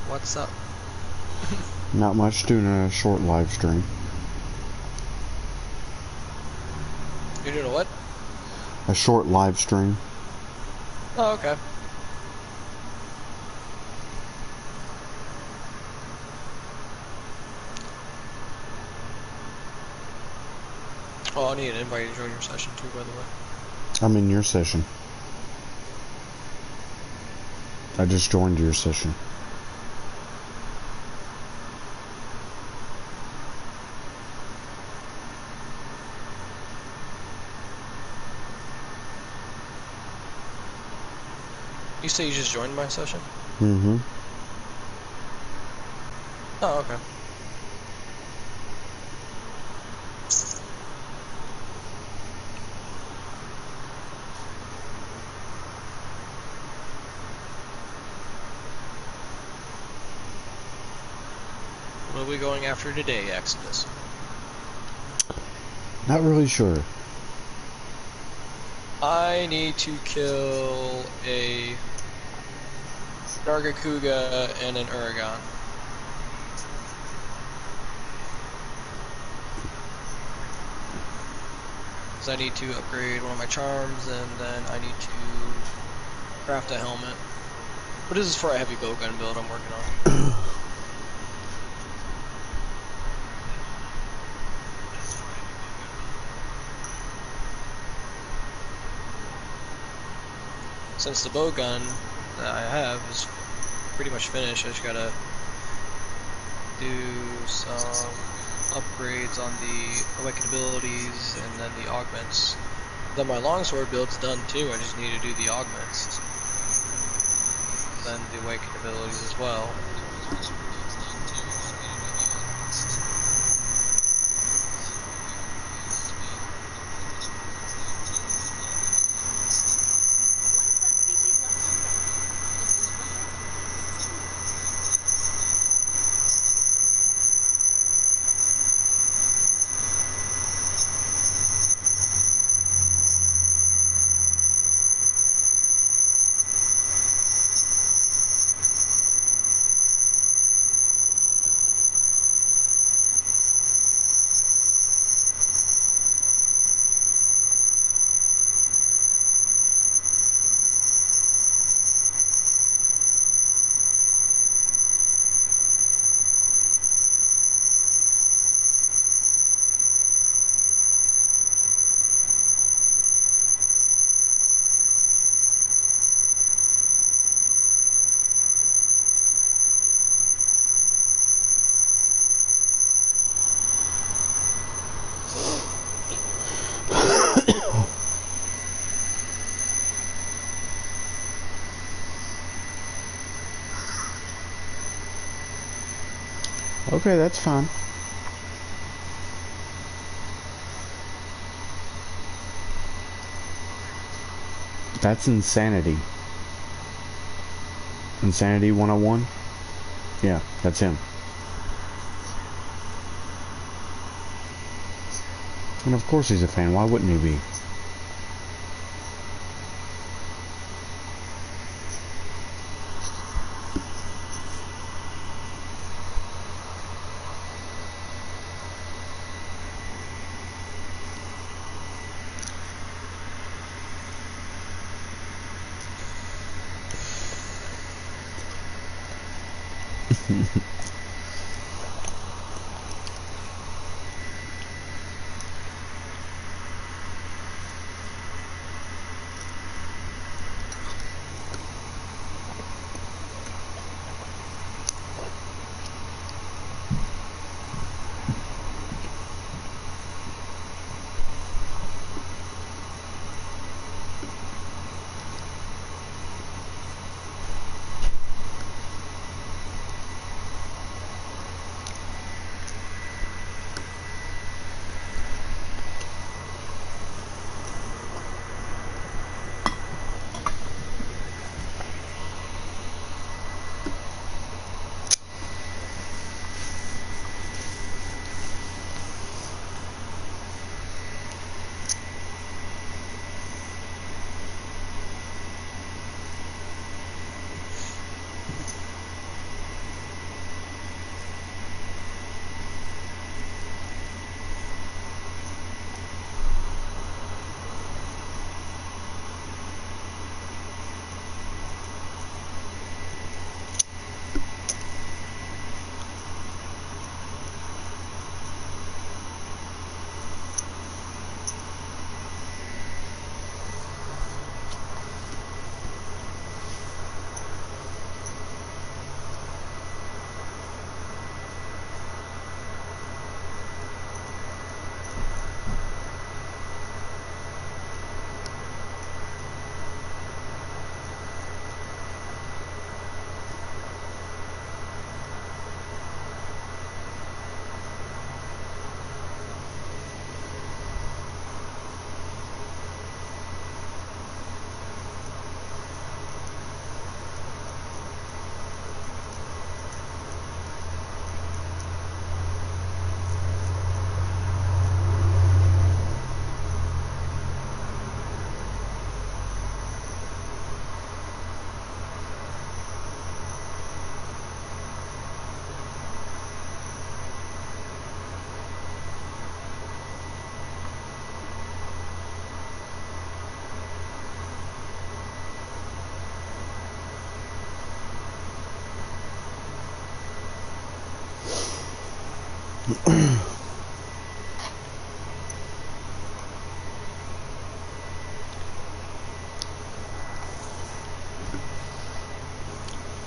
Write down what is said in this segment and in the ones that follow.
What's up? Not much, doing a short live stream. You're doing a what? A short live stream. Oh, okay. Oh, I need an invite to join your session too, by the way. I'm in your session. I just joined your session. You say you just joined my session? Mm-hmm. Oh, okay. What are we going after today, Exodus? Not really sure. I need to kill a Nargacuga and an Uragon. Because I need to upgrade one of my charms, and then I need to craft a helmet. But this is for a heavy bowgun build I'm working on. Since the bowgun that I have is pretty much finished, I just gotta do some upgrades on the awakened abilities and then the augments. Then my longsword build's done too, I just need to do the augments. Then the awakened abilities as well. Okay, that's fine. That's Insanity. Insanity 101? Yeah, that's him. And of course he's a fan, why wouldn't he be?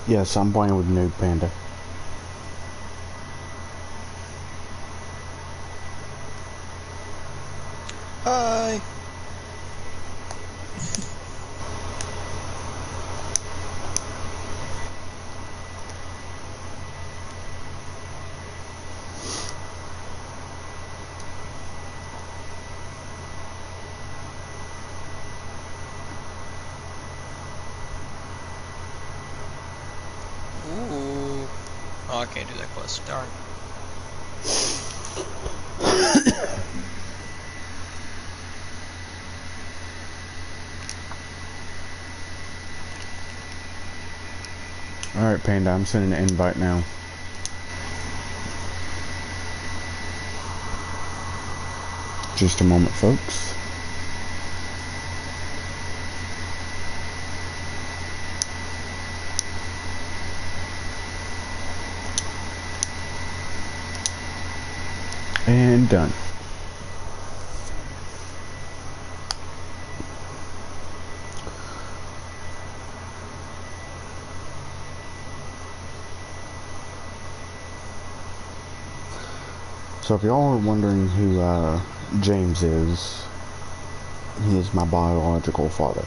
Yes, I'm playing with Noob Panda. Hi. Ooh. Oh, I can't do that quest. Darn. Alright, Panda, I'm sending an invite now. Just a moment, folks. And done. So if y'all are wondering who James is, he is my biological father.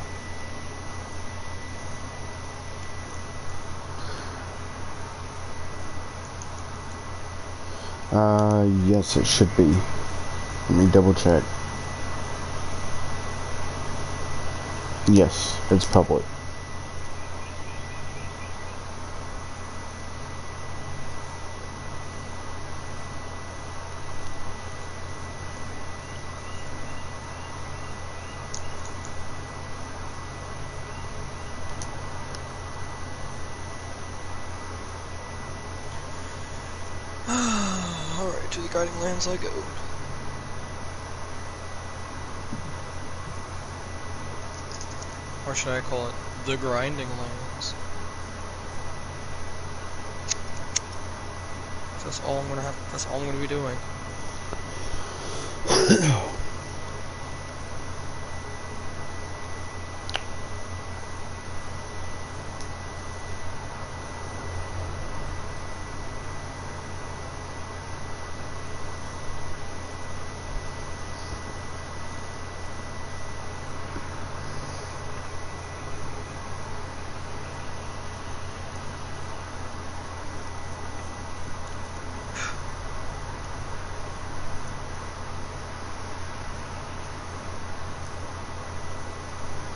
Yes, it should be. Let me double check. Yes, it's public. Alright, to the guiding lands I go. Or should I call it the grinding lands? That's all I'm gonna have. That's all I'm gonna be doing.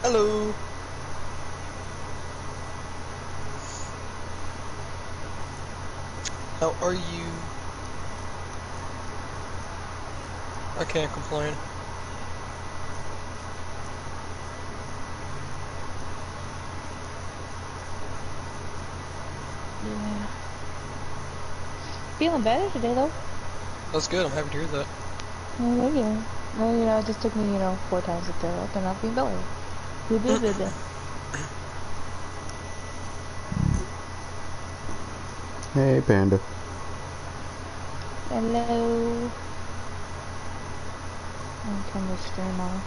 Hello. How are you? I can't complain. Yeah. Feeling better today, though. That's good. I'm happy to hear that. Oh, thank you. Well, it just took me, 4 times to throw up, and I'm feeling better. Hey, Panda. Hello. I'll turn the stream off.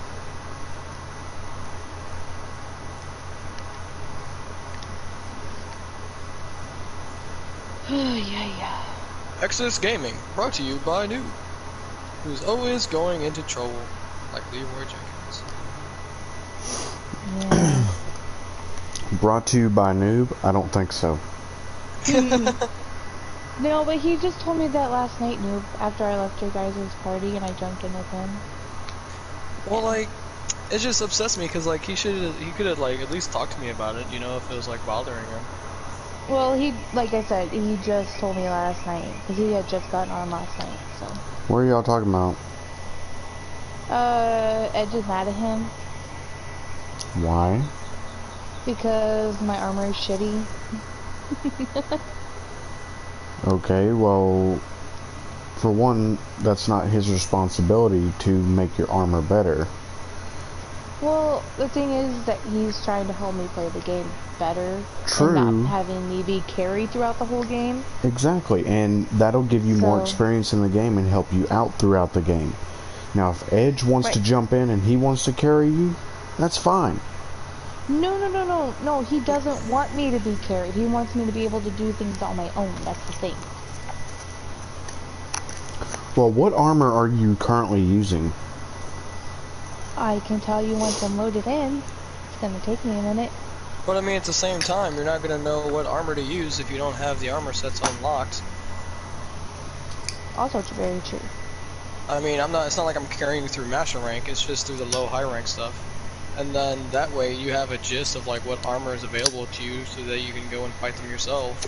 Yeah. Exodus Gaming, brought to you by Noob, who's always going into trouble, like Leroy Jenkins. Yeah. Brought to you by Noob? I don't think so. No, but he just told me that last night, Noob, after I left your guys' party and I jumped in with him. Well, like, it just upsets me because, like, he could have, like, at least talked to me about it, if it was, like, bothering him. Well, like I said, he just told me last night, because he had just gotten on last night, so. What are y'all talking about? Edge is mad at him. Why? Because my armor is shitty. Okay, well, for one, that's not his responsibility to make your armor better. Well, the thing is that he's trying to help me play the game better and not True. having me be carried throughout the whole game. Exactly, and that'll give you more So, experience in the game and help you out throughout the game. Now, if Edge wants right. to jump in and he wants to carry you, that's fine. No, he doesn't want me to be carried. He wants me to be able to do things on my own. That's the thing. Well, what armor are you currently using? I can tell you once I'm loaded in. It's gonna take me a minute. But I mean, at the same time, you're not gonna know what armor to use if you don't have the armor sets unlocked. Also, it's very true. I mean, it's not like I'm carrying you through Master Rank, it's just through the low high rank stuff. And then that way you have a gist of like what armor is available to you so that you can go and fight them yourself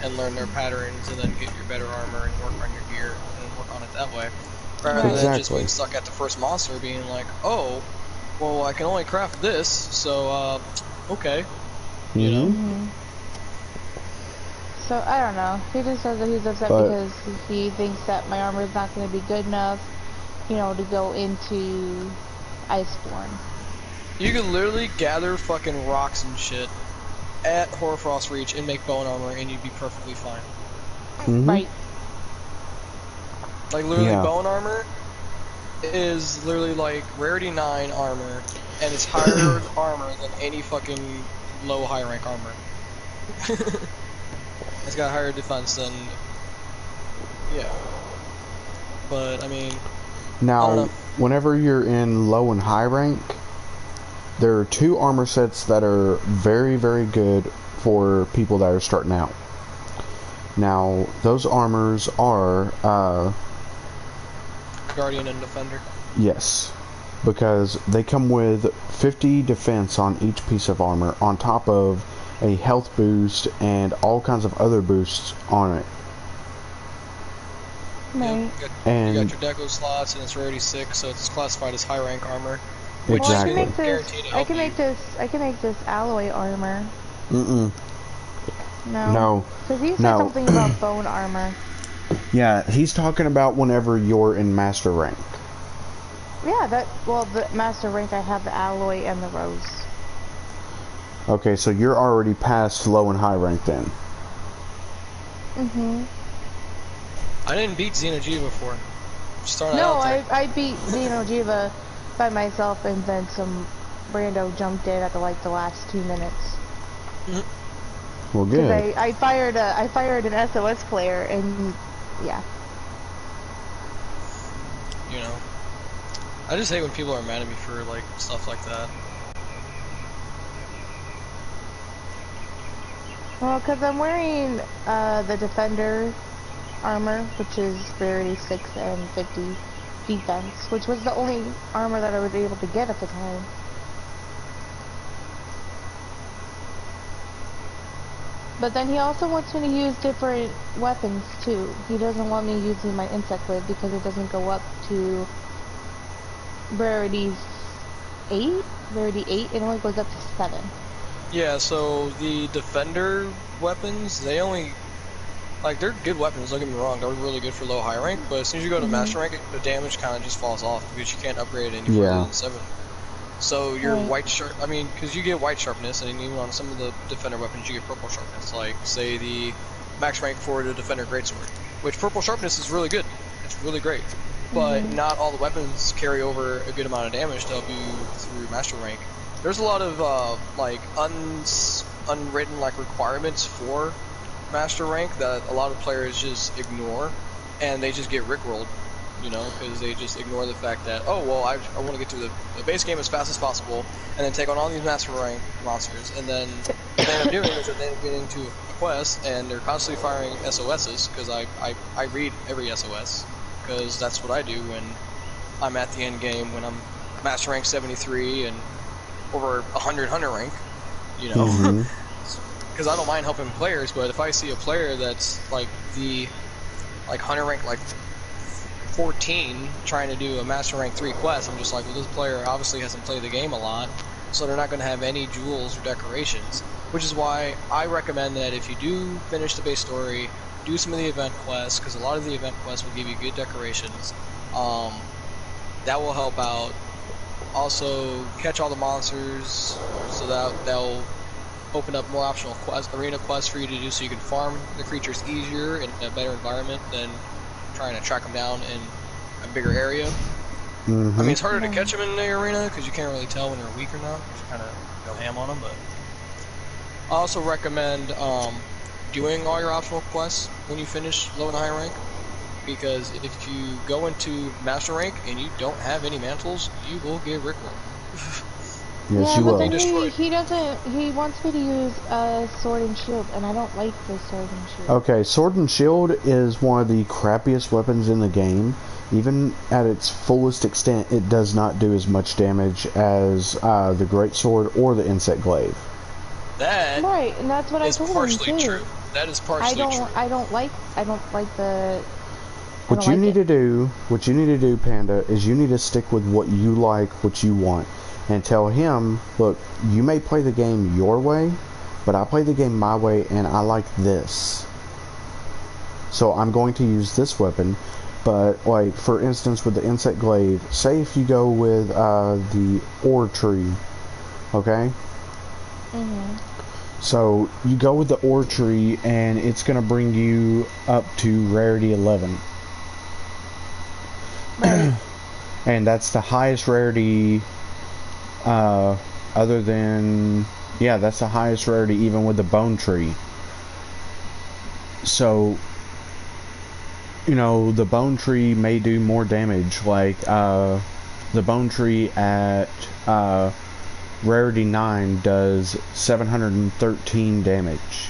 and learn their patterns and then get your better armor and work on your gear and work on it that way. Rather than just being stuck at the first monster being like, oh, well I can only craft this, so okay. You know? So, I don't know. He just says that he's upset because he thinks that my armor is not going to be good enough, you know, to go into Iceborne. You can literally gather fucking rocks and shit at Hoarfrost Reach and make bone armor and you'd be perfectly fine. Right. Like literally bone armor is literally like rarity 9 armor and it's higher armor than any fucking low high rank armor. It's got higher defense than, yeah. But I mean, now whenever you're in low and high rank, there are 2 armor sets that are very, very good for people that are starting out. Now, those armors are Guardian and Defender. Yes, because they come with 50 defense on each piece of armor on top of a health boost and all kinds of other boosts on it. Right. You got your deco slots and it's rarity 6, so it's classified as high rank armor. Exactly. Well, I can make this alloy armor. No. Because he said something about bone armor. Yeah, he's talking about whenever you're in master rank. Yeah, the master rank I have the alloy and the rose. Okay, so you're already past low and high rank then. I didn't beat Xeno'jiiva before. I beat Xeno'jiiva by myself and then some rando jumped in at the last 2 minutes. Well, good. I fired an SOS player and yeah. You know, I just hate when people are mad at me for like stuff like that. Well, because I'm wearing the Defender armor, which is rarity 6 and 50 defense, which was the only armor that I was able to get at the time. But then he also wants me to use different weapons too. He doesn't want me using my insect lid because it doesn't go up to rarity 8. Rarity 8, it only goes up to 7. Yeah, so the Defender weapons, they only, like, they're good weapons, don't get me wrong, they're really good for low high rank, but as soon as you go to master rank, the damage kind of just falls off because you can't upgrade it any further than 7. So your white sharp, I mean, because you get white sharpness, and even on some of the Defender weapons you get purple sharpness, like, say, the max rank for the Defender Greatsword, which purple sharpness is really good, it's really great, but not all the weapons carry over a good amount of damage to help you through master rank. There's a lot of like unwritten like requirements for master rank that a lot of players just ignore, and they just get rickrolled, you know, because they just ignore the fact that, oh well, I want to get to the base game as fast as possible, and then take on all these master rank monsters, and then what they end up doing is that they end up getting to a quest, and they're constantly firing SOSs because I read every SOS because that's what I do when I'm at the end game when I'm master rank 73 and over 100 hunter rank, you know, because I don't mind helping players, but if I see a player that's like hunter rank like 14 trying to do a master rank 3 quest, I'm just like, well, this player obviously hasn't played the game a lot, so they're not going to have any jewels or decorations, which is why I recommend that if you do finish the base story, do some of the event quests, because a lot of the event quests will give you good decorations. That will help out Also, catch all the monsters, so that they'll open up more optional arena quests for you to do, so you can farm the creatures easier in a better environment than trying to track them down in a bigger area. Mm-hmm. I mean, it's harder to catch them in the arena because you can't really tell when they're weak or not. You just kind of go ham on them. But I also recommend doing all your optional quests when you finish low and high rank, because if you go into master rank and you don't have any mantles, you will get rickrolled. Yes, yeah, you but will. then he doesn't. He wants me to use sword and shield, and I don't like the sword and shield. Okay, sword and shield is one of the crappiest weapons in the game. Even at its fullest extent, it does not do as much damage as the great sword or the insect glaive. That right, and that's what I is told him partially too. true. That is partially true. I don't like the. What you need to do, Panda, is you need to stick with what you like, what you want, and tell him, look, you may play the game your way, but I play the game my way, and I like this. So I'm going to use this weapon. But, like, for instance, with the insect glaive, say if you go with the ore tree, okay? Mm-hmm. So you go with the ore tree, and it's going to bring you up to rarity 11. Right. And that's the highest rarity, other than, yeah, that's the highest rarity even with the bone tree. So, you know, the bone tree may do more damage, like, the bone tree at, rarity 9 does 713 damage.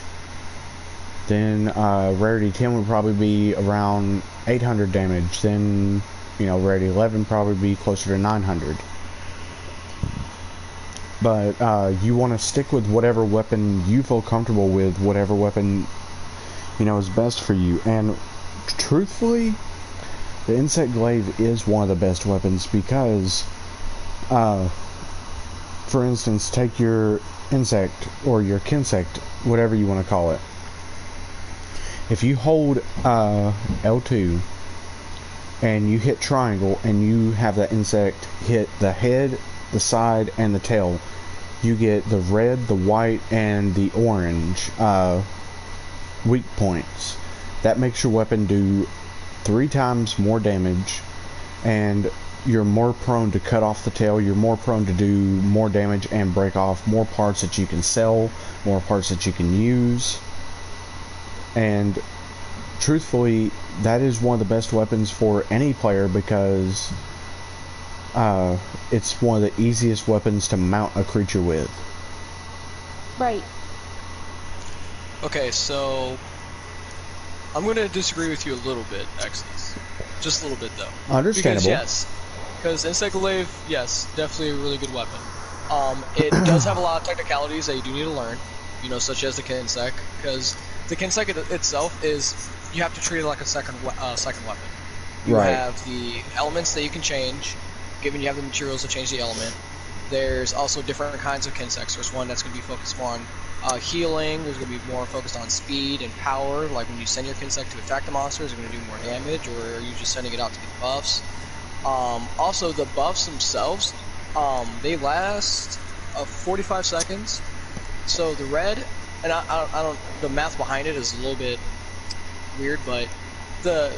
Then, rarity 10 would probably be around 800 damage. Then, you know, rarity 11 probably be closer to 900. But, you want to stick with whatever weapon you feel comfortable with, whatever weapon, you know, is best for you. And truthfully, the insect glaive is one of the best weapons because, for instance, take your insect or your kinsect, whatever you want to call it. If you hold L2 and you hit triangle and you have that insect hit the head, the side, and the tail, you get the red, the white, and the orange weak points. That makes your weapon do 3 times more damage, and you're more prone to cut off the tail, you're more prone to do more damage and break off more parts that you can sell, more parts that you can use. And truthfully, that is one of the best weapons for any player because it's one of the easiest weapons to mount a creature with. Right. Okay, so I'm going to disagree with you a little bit, Exodus. Just a little bit, though. Understandable. Because insect glaive, yes, definitely a really good weapon. It does have a lot of technicalities that you do need to learn, you know, such as the kinsect, because the kinsect itself is, you have to treat it like a second weapon. You have the elements that you can change, given you have the materials to change the element. There's also different kinds of kinsects. There's one that's going to be focused more on healing. There's going to be more focused on speed and power. Like when you send your kinsect to attack the monsters, they're going to do more damage, or are you just sending it out to get buffs? Also, the buffs themselves, they last 45 seconds. So the red, and I don't, the math behind it is a little bit weird, but the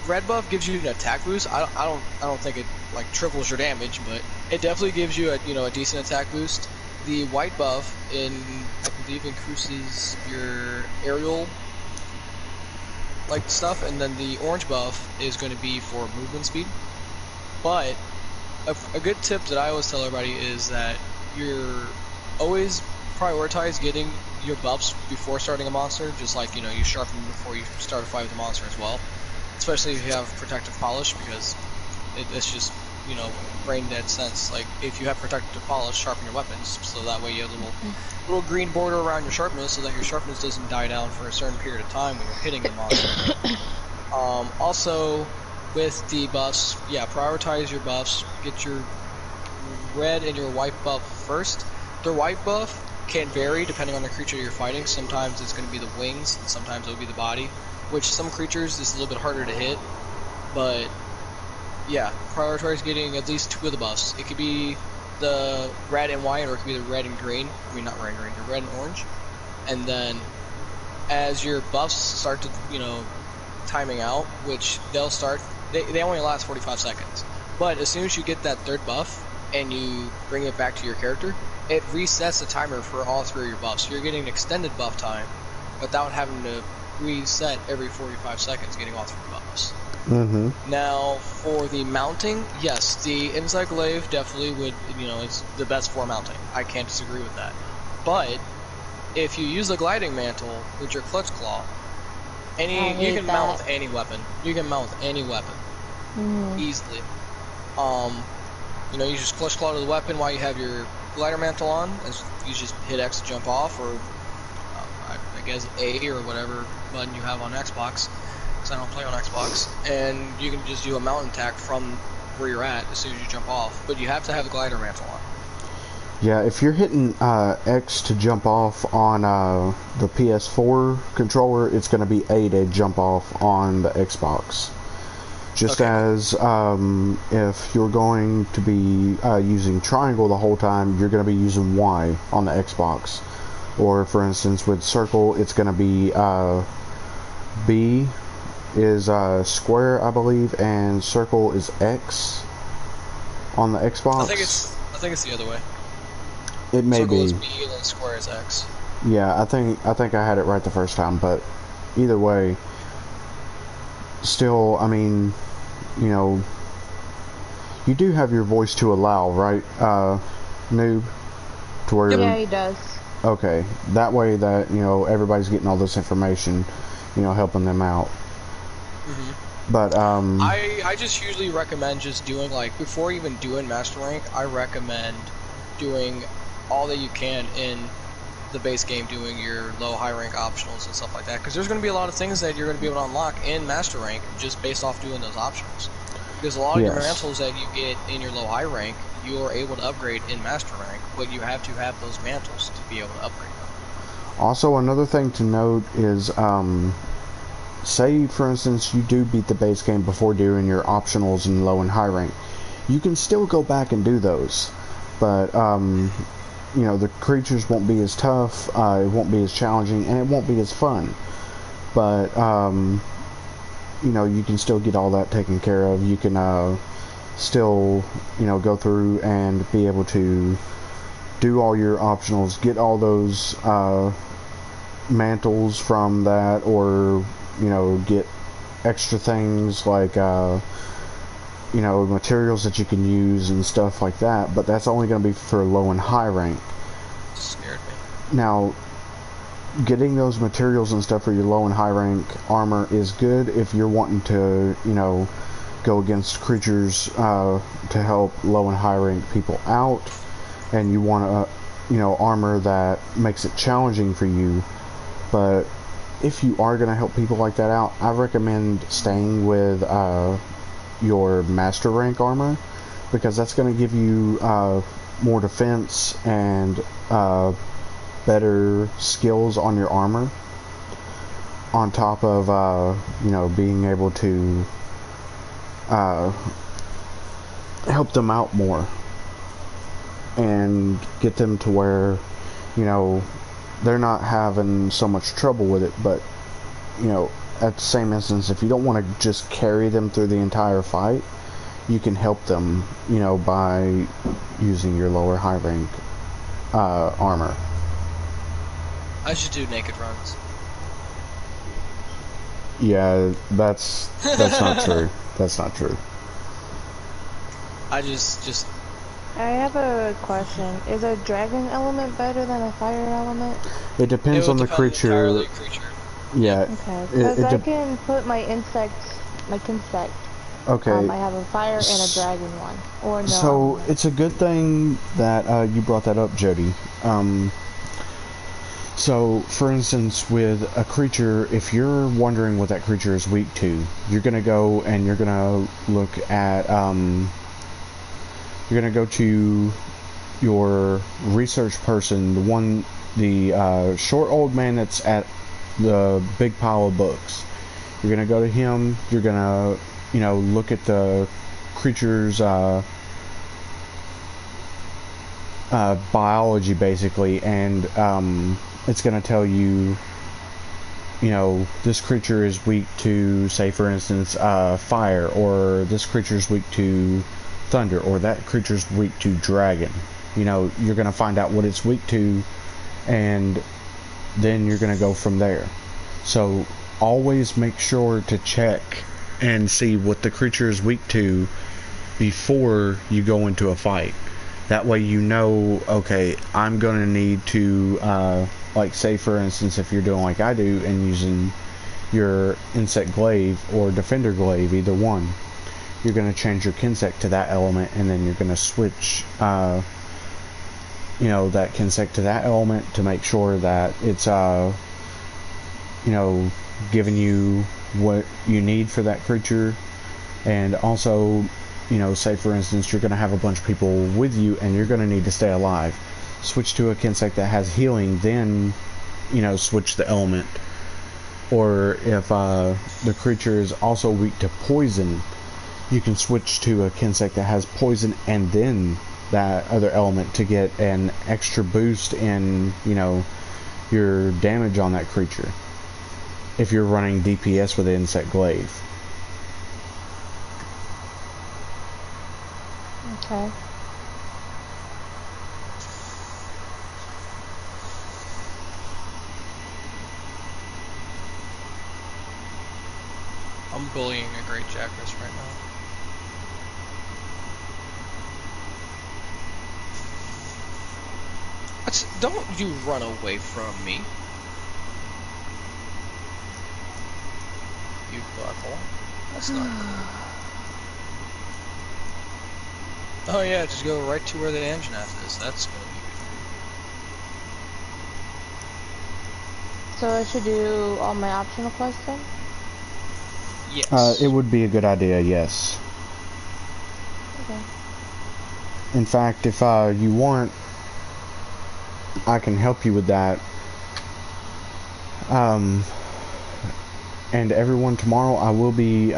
red buff gives you an attack boost. I don't think it like triples your damage, but it definitely gives you a decent attack boost. The white buff I believe increases your aerial like stuff, and then the orange buff is going to be for movement speed. But a good tip that I always tell everybody is that you're always prioritize getting your buffs before starting a monster, just like you sharpen before you start a fight with a monster as well. Especially if you have protective polish, because it's just brain dead sense. Like if you have protective polish, sharpen your weapons, so that way you have a little green border around your sharpness, so that your sharpness doesn't die down for a certain period of time when you're hitting the monster. Also, with the buffs, prioritize your buffs. Get your red and your white buff first. The white buff can vary depending on the creature you're fighting. Sometimes it's going to be the wings, and sometimes it'll be the body, which some creatures is a little bit harder to hit, but Yeah, prioritize getting at least 2 of the buffs. It could be the red and white, or it could be the red and green. I mean, not red and green, the red and orange. And then, as your buffs start to, timing out, which they'll start, they only last 45 seconds. But as soon as you get that 3rd buff, and you bring it back to your character, it resets the timer for all 3 of your buffs. So you're getting an extended buff time, without having to reset every 45 seconds, getting all 3 buffs. Now, for the mounting, yes, the Encyclave definitely would, it's the best for mounting. I can't disagree with that. But, if you use the Gliding Mantle with your Clutch Claw, you can mount with any weapon. You can mount with any weapon. Easily. You just Clutch Claw to the weapon while you have your Glider Mantle on. As you just hit X to jump off, or I guess A or whatever button you have on Xbox. Because I don't play on Xbox, and you can just do a mountain attack from where you're at as soon as you jump off, but you have to have the glider mantle on. Yeah, if you're hitting X to jump off on the PS4 controller, it's going to be A to jump off on the Xbox. Just as if you're going to be using triangle the whole time, you're going to be using Y on the Xbox. Or, for instance, with circle, it's going to be B is square, I believe, and circle is X on the Xbox. I think it's the other way. It may circle be. Is B and then square is X. Yeah, I think I had it right the first time, but either way, still, I mean, you do have your voice to allow, right, Noob? To where yeah, he does. Okay, that way that everybody's getting all this information, helping them out. But I just usually recommend just doing, like, before even doing Master Rank, I recommend doing all that you can in the base game, doing your low high rank optionals and stuff like that, because there's going to be a lot of things that you're going to be able to unlock in Master Rank just based off doing those optionals. Because a lot of your mantles that you get in your low high rank, you are able to upgrade in Master Rank, but you have to have those mantles to be able to upgrade them. Also, another thing to note is, say, for instance, you do beat the base game before doing your optionals in low and high rank. You can still go back and do those, but, the creatures won't be as tough, it won't be as challenging, and it won't be as fun. But, you can still get all that taken care of. You can, still, go through and be able to do all your optionals, get all those, mantles from that, or get extra things like materials that you can use and stuff like that, but that's only going to be for low and high rank. Scared me. Now, getting those materials and stuff for your low and high rank armor is good if you're wanting to go against creatures to help low and high rank people out, and you want armor that makes it challenging for you. But if you are going to help people like that out, I recommend staying with your master rank armor, because that's going to give you more defense and better skills on your armor, on top of being able to help them out more and get them to where they're not having so much trouble with it. But at the same instance, if you don't want to just carry them through the entire fight, you can help them by using your lower high rank armor. I should do naked runs. Yeah, that's not true. That's not true. I just I have a question. Is a dragon element better than a fire element? It depends on the creature. Yeah. Okay, because I can put my insect. Okay. I have a fire and a dragon one, or no. So it's a good thing that you brought that up, Jody. So, for instance, with a creature, if you're wondering what that creature is weak to, you're gonna go and you're gonna look at you're gonna go to your research person, the short old man that's at the big pile of books. You're gonna go to him. You're gonna look at the creature's biology basically, and it's going to tell you, you know, this creature is weak to, say for instance, fire, or this creature is weak to thunder, or that creature is weak to dragon. You know, you're going to find out what it's weak to, and then you're going to go from there. So always make sure to check and see what the creature is weak to before you go into a fight. That way you know, okay, I'm going to need to, like say for instance, if you're doing like I do and using your insect glaive or defender glaive, either one, you're going to change your kinsect to that element, and then you're going to switch, you know, that kinsect to that element to make sure that it's, you know, giving you what you need for that creature. And also, you know, say for instance, you're going to have a bunch of people with you and you're going to need to stay alive. Switch to a kinsect that has healing, then, you know, switch the element. Or if the creature is also weak to poison, you can switch to a kinsect that has poison and then that other element to get an extra boost in, you know, your damage on that creature, if you're running DPS with the insect glaive. Okay. I'm bullying a great Jackrass right now. Don't you run away from me. You butthole. That's not cool. Oh yeah, just go right to where the Anjanath is. That's gonna be good. So I should do all my optional quests then? Yes. It would be a good idea, yes. Okay. In fact, if you want, I can help you with that. And everyone, tomorrow I will be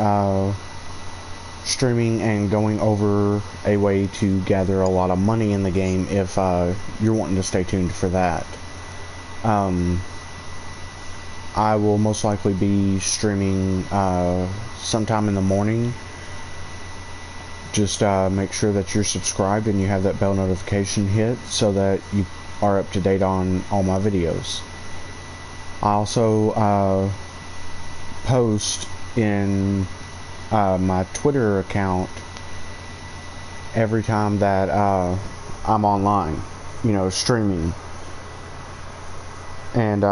streaming and going over a way to gather a lot of money in the game if you're wanting to stay tuned for that. I will most likely be streaming sometime in the morning. Just make sure that you're subscribed and you have that bell notification hit so that you are up to date on all my videos. I also post in my Twitter account every time that I'm online, you know, streaming. And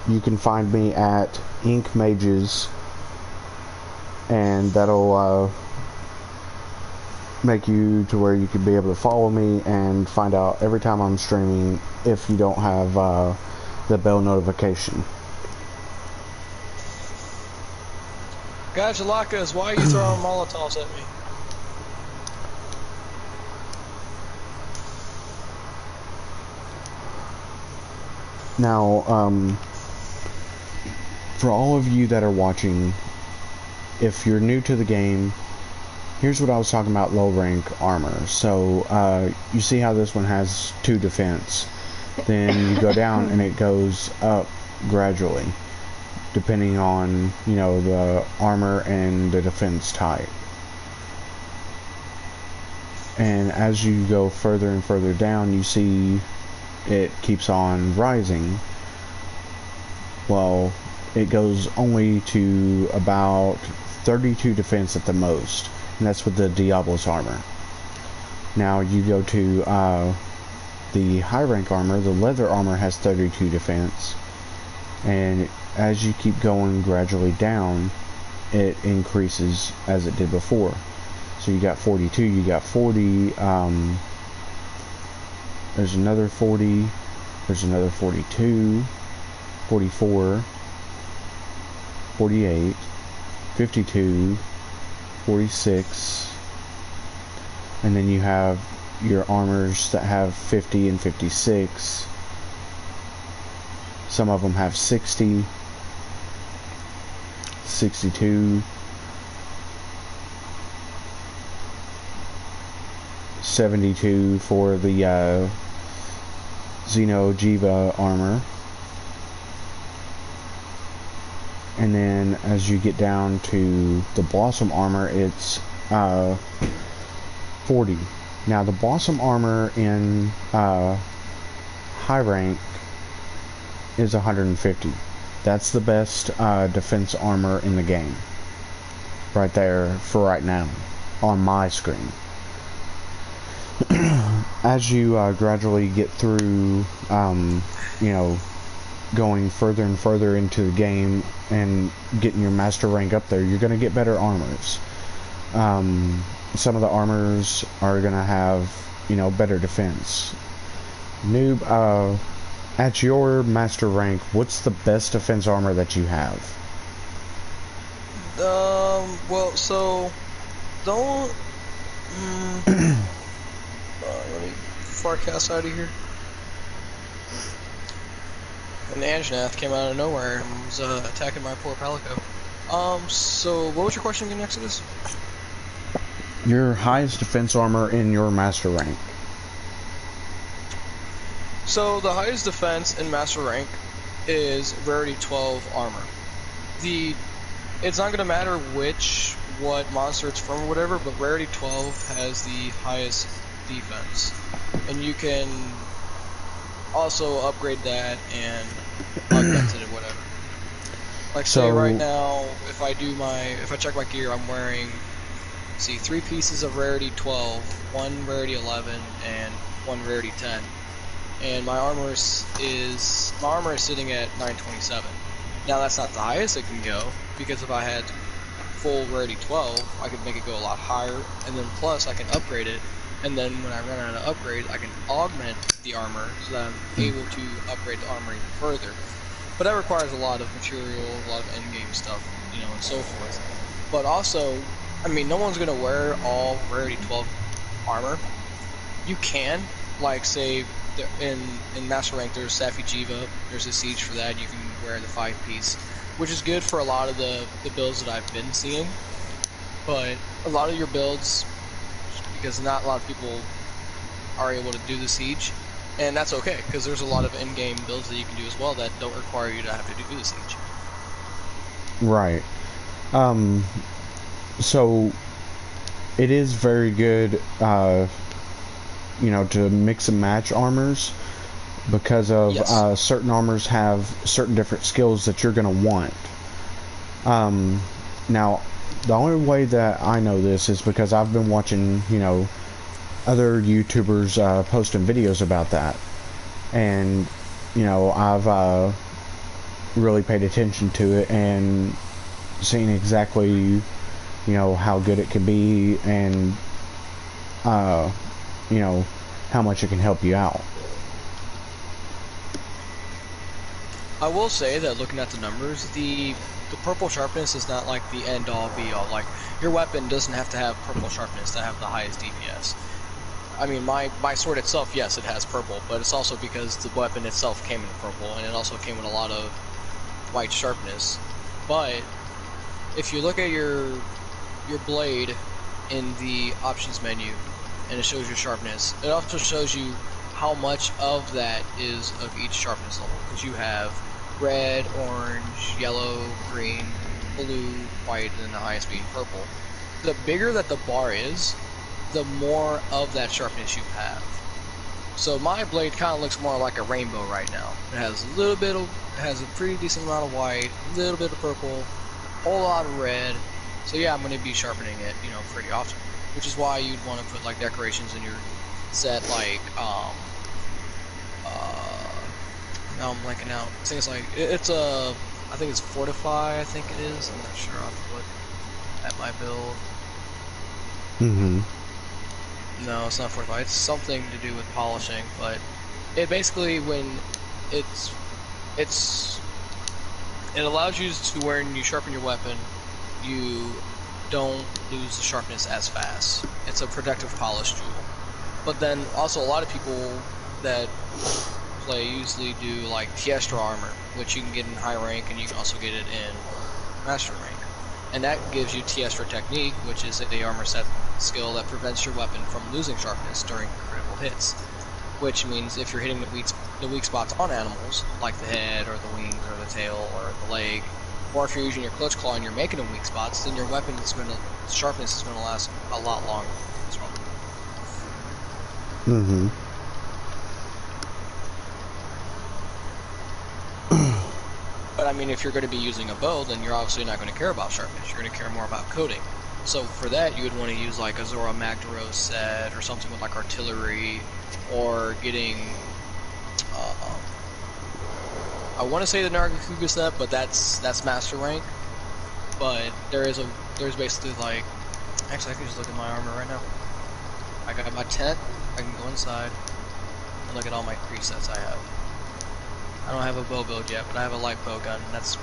you can find me at Ink Mages, and that'll make you to where you can be able to follow me and find out every time I'm streaming if you don't have the bell notification. Gajalakas, why are you throwing Molotovs at me? Now, for all of you that are watching, if you're new to the game, here's what I was talking about low rank armor. So, you see how this one has 2 defense. Then you go down and it goes up gradually, depending on, you know, the armor and the defense type. And as you go further and further down, you see it keeps on rising. Well, it goes only to about 32 defense at the most, and that's with the Diablos armor. Now you go to the high rank armor. The leather armor has 32 defense, and as you keep going gradually down, it increases as it did before. So you got 42, you got 40, there's another 40, there's another 42, 44, 48, 52, 46, and then you have your armors that have 50 and 56. Some of them have 60, 62, 72 for the Xeno Jiva armor. And then as you get down to the Blossom armor, it's 40. Now the Blossom armor in high rank is 150. That's the best defense armor in the game. Right there for right now on my screen. As you gradually get through, you know, going further and further into the game and getting your master rank up there, you're going to get better armors. Some of the armors are going to have, you know, better defense. Noob, at your master rank, what's the best defense armor that you have? Well, so don't. Let me forecast out of here. And Anjanath came out of nowhere and was attacking my poor Palico. So what was your question again, Exodus? Your highest defense armor in your master rank. So the highest defense in master rank is rarity 12 armor. It's not gonna matter what monster it's from or whatever, but rarity 12 has the highest defense, and you can also upgrade that and augment it or whatever. Like say right now, if I check my gear, I'm wearing, see, 3 pieces of rarity 12, 1 rarity 11, and 1 rarity 10, and my armor is sitting at 927. Now that's not the highest it can go, because if I had full rarity 12, I could make it go a lot higher, and then plus I can upgrade it, and then when I run out of upgrade, I can augment the armor so that I'm able to upgrade the armor even further. But that requires a lot of material, a lot of end-game stuff, you know, and so forth. But also, I mean, no one's gonna wear all rarity 12 armor. You can, like, say, in Master Rank, there's Safi Jiva, there's a Siege for that, you can wear the 5-piece, which is good for a lot of the builds that I've been seeing. But a lot of your builds, because not a lot of people are able to do the Siege, and that's okay, because there's a lot of in-game builds that you can do as well that don't require you to have to do the Siege. Right. So it is very good, you know, to mix and match armors, because of Yes. certain armors have certain different skills that you're going to want. Now, the only way that I know this is because I've been watching, you know, other YouTubers posting videos about that, and you know, I've really paid attention to it and seen exactly, you know, how good it can be, and you know, how much it can help you out. I will say that looking at the numbers, the purple sharpness is not like the end-all be-all. Like, your weapon doesn't have to have purple sharpness to have the highest DPS. I mean, my sword itself, yes, it has purple, but it's also because the weapon itself came in purple, and it also came with a lot of white sharpness. But if you look at your blade in the options menu, and it shows your sharpness, it also shows you how much of that is of each sharpness level, because you have red, orange, yellow, green, blue, white, and then the highest being purple. The bigger that the bar is, the more of that sharpness you have. So my blade kind of looks more like a rainbow right now. It has a little bit of, it has a pretty decent amount of white, a little bit of purple, a whole lot of red. So yeah, I'm going to be sharpening it, you know, pretty often. Which is why you'd want to put like decorations in your set, like now I'm blanking out. Things like it's a, I think it's Fortify. I think it is. I'm not sure. I'll have to look at my build. No, it's not Fortify. It's something to do with polishing, but it basically, when it allows you to, when you sharpen your weapon, you don't lose the sharpness as fast. It's a protective polish tool. But then also a lot of people that play usually do like Tiestra armor, which you can get in high rank, and you can also get it in master rank. And that gives you Tiestra technique, which is a armor set skill that prevents your weapon from losing sharpness during critical hits. Which means if you're hitting the weak spots on animals, like the head or the wings or the tail or the leg, or if you're using your clutch claw and you're making them weak spots, then your weapon's sharpness is going to last a lot longer as well. Mm-hmm. But I mean, if you're going to be using a bow, then you're obviously not going to care about sharpness. You're going to care more about coating. So for that, you would want to use like a Zora Magdaros set or something with like artillery, or getting. I want to say the Nargacuga set, but that's master rank. But there's basically like, actually I can just look at my armor right now. I got my tent. I can go inside and look at all my presets I have. I don't have a bow build yet, but I have a light bow gun. That's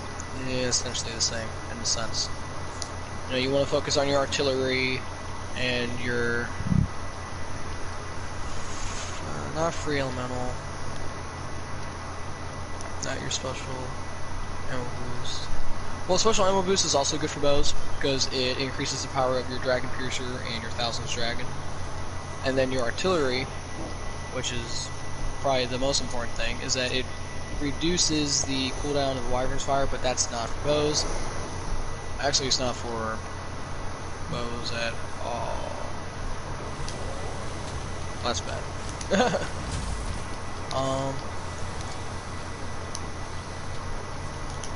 essentially the same in a sense. You know, you want to focus on your artillery and your not free elemental, not your special ammo boost. Well, special ammo boost is also good for bows because it increases the power of your Dragon Piercer and your Thousandth Dragon. And then your artillery, which is probably the most important thing, is that it reduces the cooldown of Wyvern's Fire, but that's not for bows. Actually, it's not for bows at all. That's bad.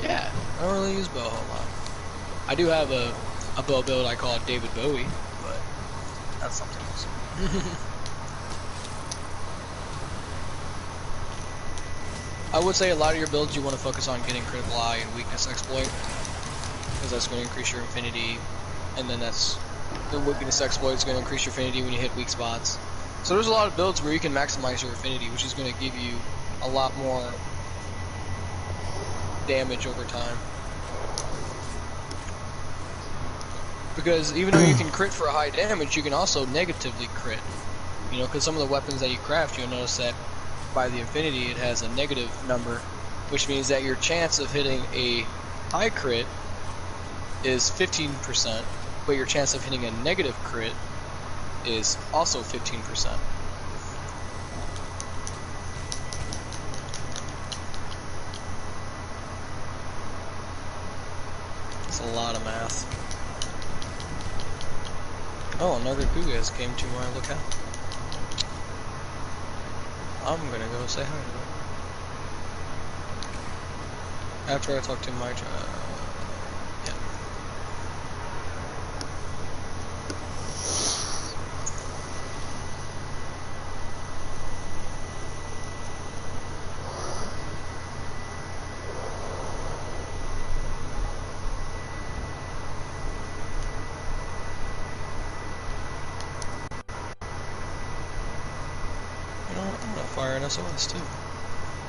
Yeah, I don't really use bow a whole lot. I do have a bow build I call it David Bowie, but that's something else. I would say a lot of your builds you want to focus on getting critical eye and weakness exploit, because that's going to increase your affinity, and then that's the weakness exploit is going to increase your affinity when you hit weak spots. So there's a lot of builds where you can maximize your affinity, which is going to give you a lot more damage over time. Because even though you can crit for a high damage, you can also negatively crit. You know, because some of the weapons that you craft, you'll notice that by the affinity it has a negative number, which means that your chance of hitting a high crit is 15%, but your chance of hitting a negative crit is also 15%. It's a lot of math. Oh, Nargacuga came to my locale. I'm gonna go say hi to her. After I talk to my yeah. You know what? I'm gonna fire an SOS too.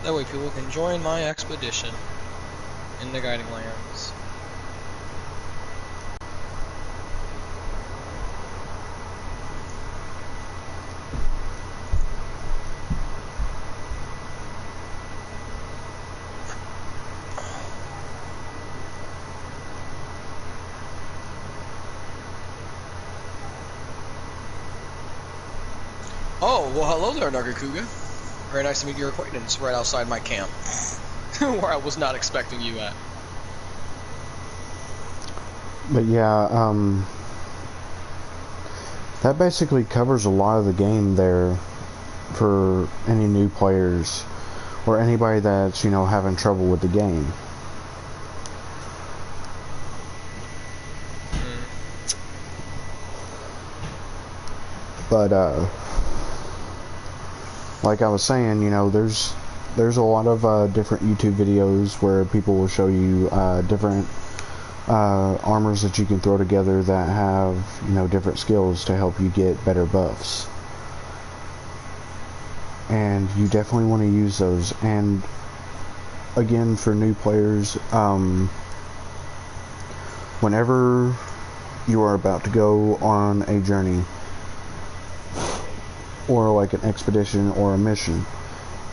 That way people can join my expedition in the Guiding Lands. Oh, well hello there, Nargacuga. Very nice to meet your acquaintance right outside my camp. Where I was not expecting you at. But yeah, that basically covers a lot of the game there for any new players or anybody that's, you know, having trouble with the game. But like I was saying, you know, there's a lot of different YouTube videos where people will show you different armors that you can throw together that have, you know, different skills to help you get better buffs. And you definitely want to use those. And again, for new players, whenever you are about to go on a journey or like an expedition or a mission,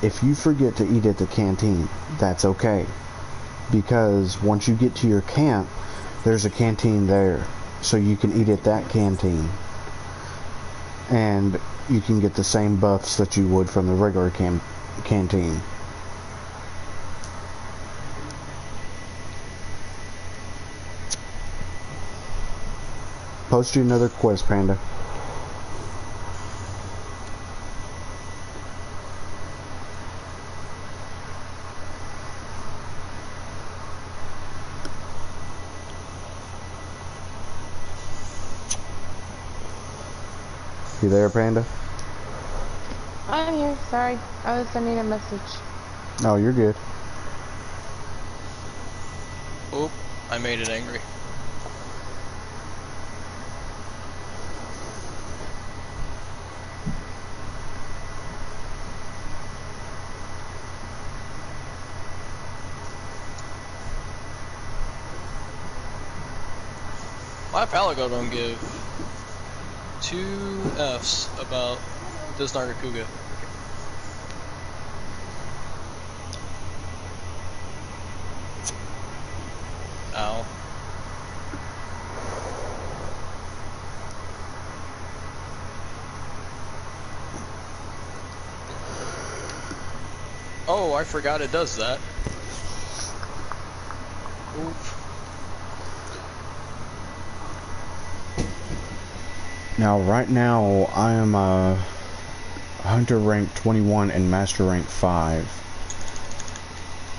if you forget to eat at the canteen, that's okay, because once you get to your camp, there's a canteen there, so you can eat at that canteen. and you can get the same buffs that you would from the regular canteen. Post you another quest, Panda. You there, Panda? I'm here. Sorry, I was sending a message. Oh, you're good. Oop, I made it angry. My Palago don't give 2 F's about this Nargacuga. Ow. Oh, I forgot it does that. Oop. Now, right now, I am Hunter rank 21 and Master rank 5.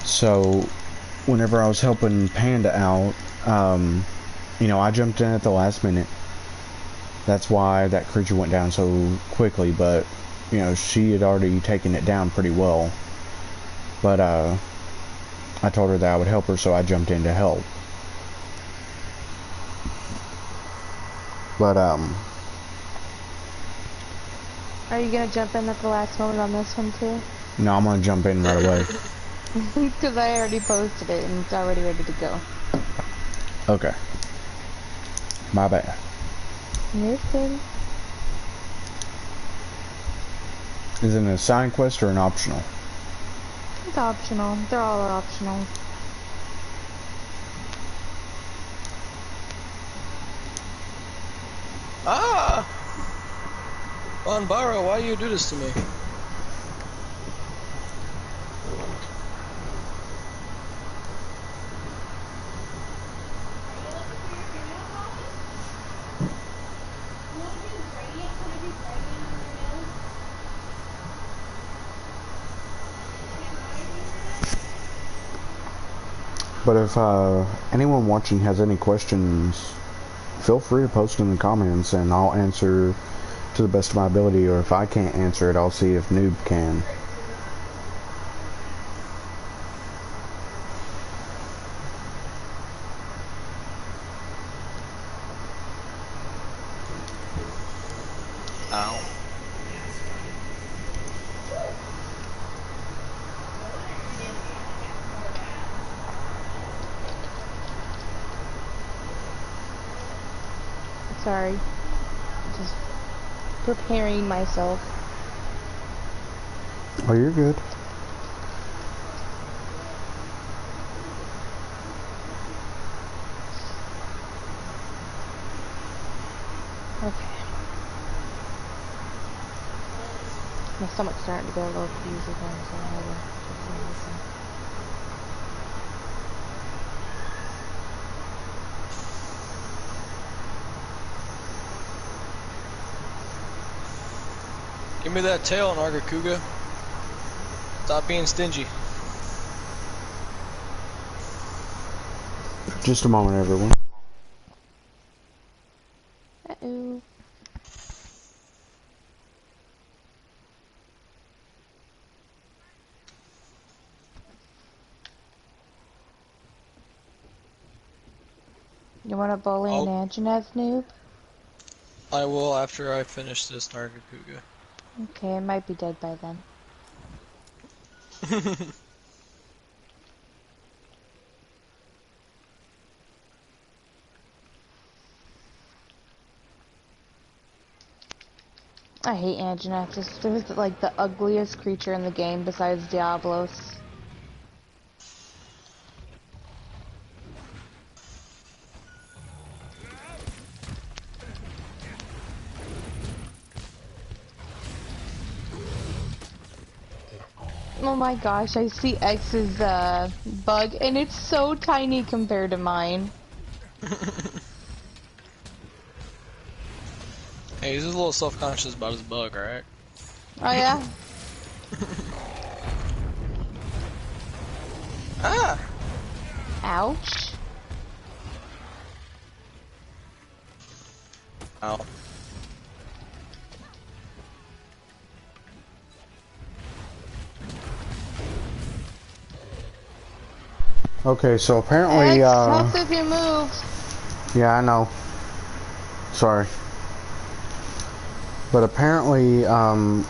So, whenever I was helping Panda out, you know, I jumped in at the last minute. That's why that creature went down so quickly, but, you know, she had already taken it down pretty well. But, I told her that I would help her, so I jumped in to help. But, Are you gonna jump in at the last moment on this one too? no, I'm gonna jump in right away. Because I already posted it and it's already ready to go. Okay. My bad. You're good. Is it an assigned quest or an optional? It's optional. They're all optional. Ah! Bonbara, why do you do this to me? But if anyone watching has any questions, feel free to post in the comments and I'll answer to the best of my ability, or if I can't answer it, I'll see if Noob can. Ow. Sorry. Just preparing myself. Oh, you're good. Okay. My stomach's starting to get a little queasy again, so I gotta just listen. Give me that tail, Nargacuga. Stop being stingy. Just a moment, everyone. Uh-oh. You want a bully and Anjaneth, Noob? I will after I finish this Nargacuga. Okay, it might be dead by then. I hate Anjaneth. This is like the ugliest creature in the game besides Diablos. Oh my gosh, I see X's bug, and it's so tiny compared to mine. Hey, he's just a little self-conscious about his bug, alright? Oh yeah? Ah! Ouch. Ow. Okay, so apparently, X, help if you move. yeah, I know. Sorry. But apparently,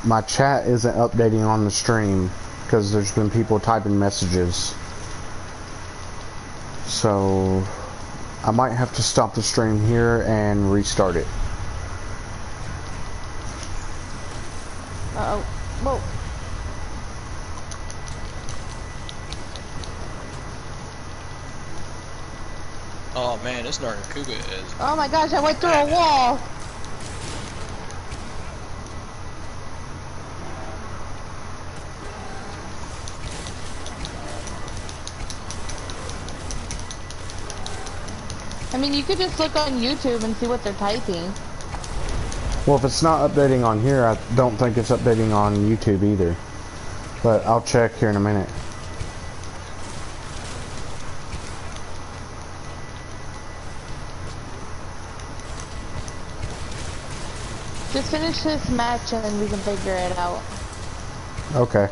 my chat isn't updating on the stream because there's been people typing messages. So, I might have to stop the stream here and restart it. Uh-oh. Whoa. Oh man, this Nargacuga is... Oh my gosh, I went through a wall. I mean, you could just look on YouTube and see what they're typing. Well, if it's not updating on here, I don't think it's updating on YouTube either. But I'll check here in a minute. Just finish this match and then we can figure it out. Okay.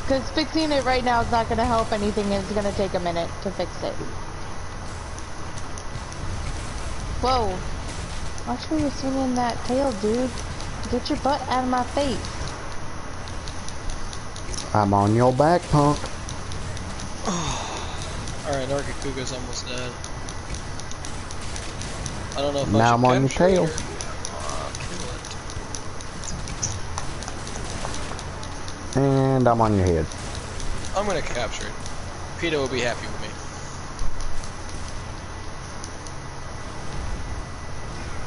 Because fixing it right now is not going to help anything, and it's going to take a minute to fix it. Whoa. Watch where you're swinging that tail, dude. Get your butt out of my face. I'm on your back, punk. Alright, Nargacuga's almost dead. I don't know if now I should I'm on your capture it tail. or... kill it. And I'm on your head. I'm gonna capture it. PETA will be happy with me.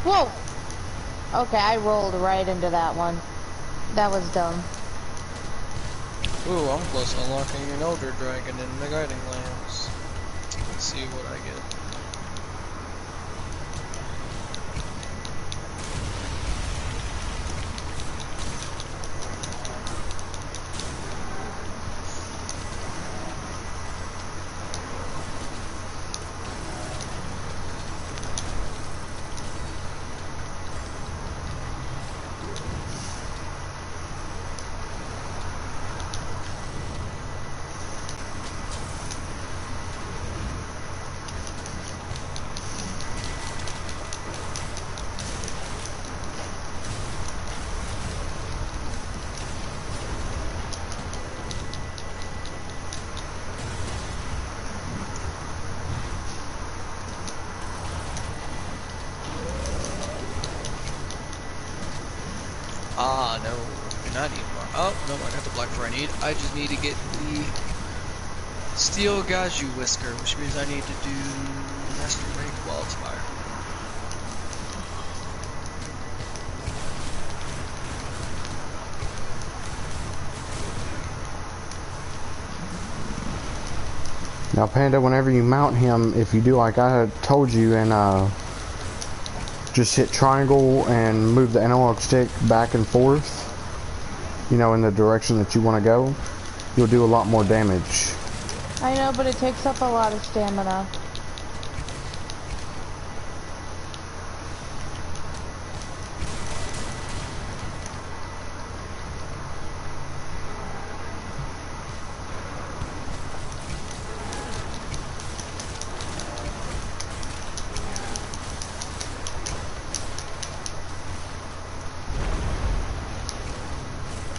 Whoa! Okay, I rolled right into that one. That was dumb. Ooh, I'm close to unlocking an Elder Dragon in the Guiding Lands. Let's see what I get. Ah, no, do not need more. Oh, no, I got the black fur I need. I just need to get the Steel Gaju Whisker, which means I need to do Master Rank Wildfire. Now, Panda, whenever you mount him, if you do like I had told you, and just hit triangle and move the analog stick back and forth, you know, in the direction that you want to go, you'll do a lot more damage. I know, but it takes up a lot of stamina.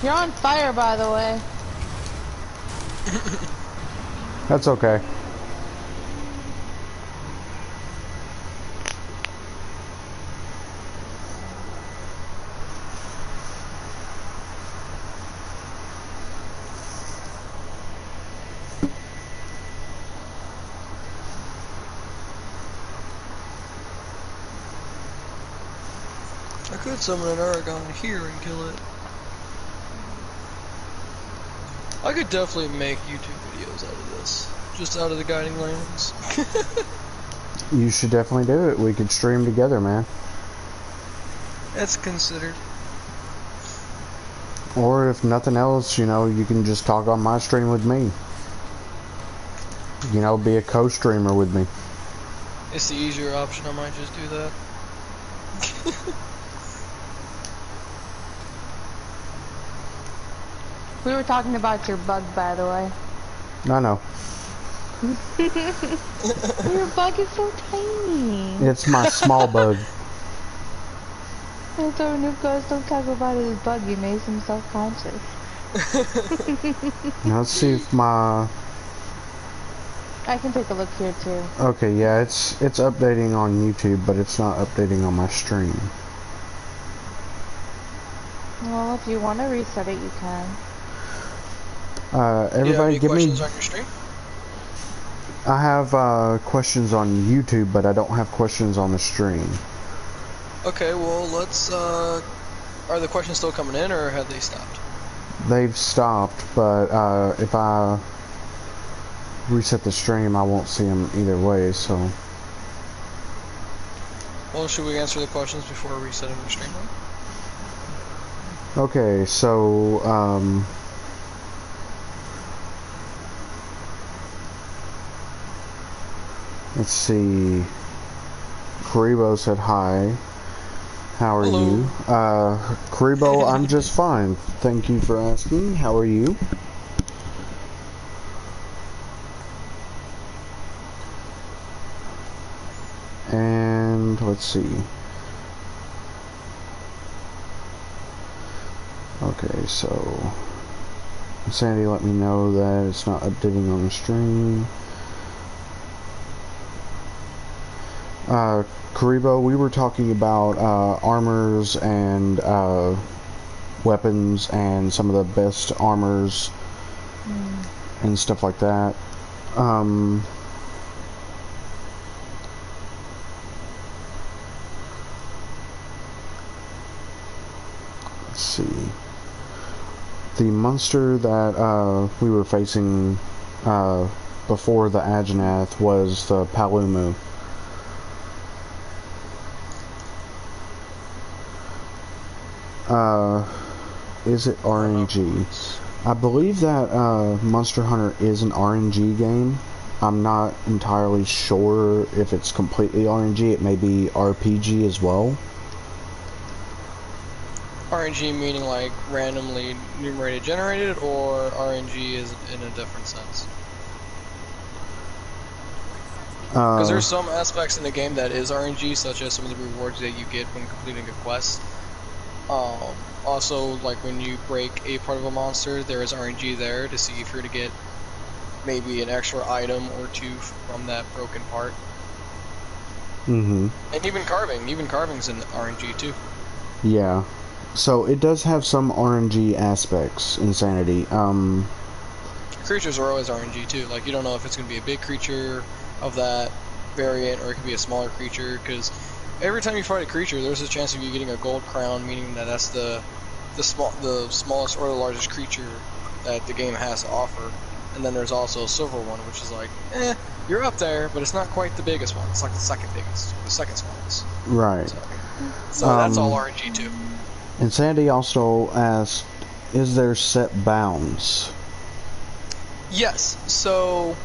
You're on fire, by the way. That's okay. I could could summon an Aragon here and kill it. I could definitely make YouTube videos out of this. Just out of the guiding lands. You should definitely do it. We could stream together, man. That's considered. Or if nothing else, you know, you can just talk on my stream with me. You know, be a co-streamer with me. It's the easier option, I might just do that. We were talking about your bug, by the way. I know. Your bug is so tiny. It's my small bug. And so Noob goes, don't talk about his bug, he makes him self-conscious. Let's see if my... I can take a look here too. Okay, yeah, it's updating on YouTube, but it's not updating on my stream. Well, if you want to reset it, you can. Everybody give me... questions on your stream? I have questions on YouTube, but I don't have questions on the stream. Okay, well, let's, are the questions still coming in, or have they stopped? They've stopped, but if I reset the stream, I won't see them either way, so... Well, should we answer the questions before resetting the stream then? Okay, so, let's see. Karibo said hi. How are Hello. you? Karibo, I'm just fine. Thank you for asking. How are you? And let's see. Okay, so Sandy let me know that it's not updating on the stream. Karibo, we were talking about armors and weapons and some of the best armors and stuff like that. Let's see. The monster that we were facing before the Agenath was the Palumu. Is it RNG? I believe that Monster Hunter is an RNG game. I'm not entirely sure if it's completely RNG. It may be RPG as well. RNG meaning like randomly numerated generated, or RNG is in a different sense? Because there's some aspects in the game that is RNG, such as some of the rewards that you get when completing a quest. Also, like when you break a part of a monster, there is RNG there to see if you're to get maybe an extra item or two from that broken part. Mm-hmm. And even carving's in RNG too. Yeah. So it does have some RNG aspects, Insanity. Creatures are always RNG too. Like, you don't know if it's going to be a big creature of that variant or it could be a smaller creature, because every time you fight a creature, there's a chance of you getting a gold crown, meaning that that's the smallest or the largest creature that the game has to offer. And then there's also a silver one, which is like, you're up there, but it's not quite the biggest one. It's like the second biggest, the second smallest. Right. So that's all RNG too. And Sandy also asked, is there set bounds? Yes. So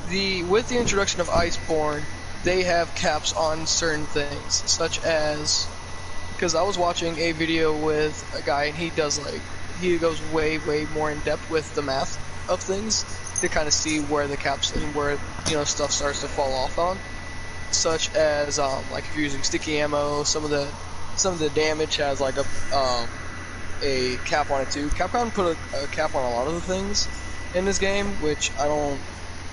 with the introduction of Iceborne, they have caps on certain things, such as, because I was watching a video with a guy and he goes way more in depth with the math of things to kind of see where the caps and where stuff starts to fall off on, such as like if you're using sticky ammo, some of the damage has like a cap on it too. Capcom put a cap on a lot of the things in this game, which I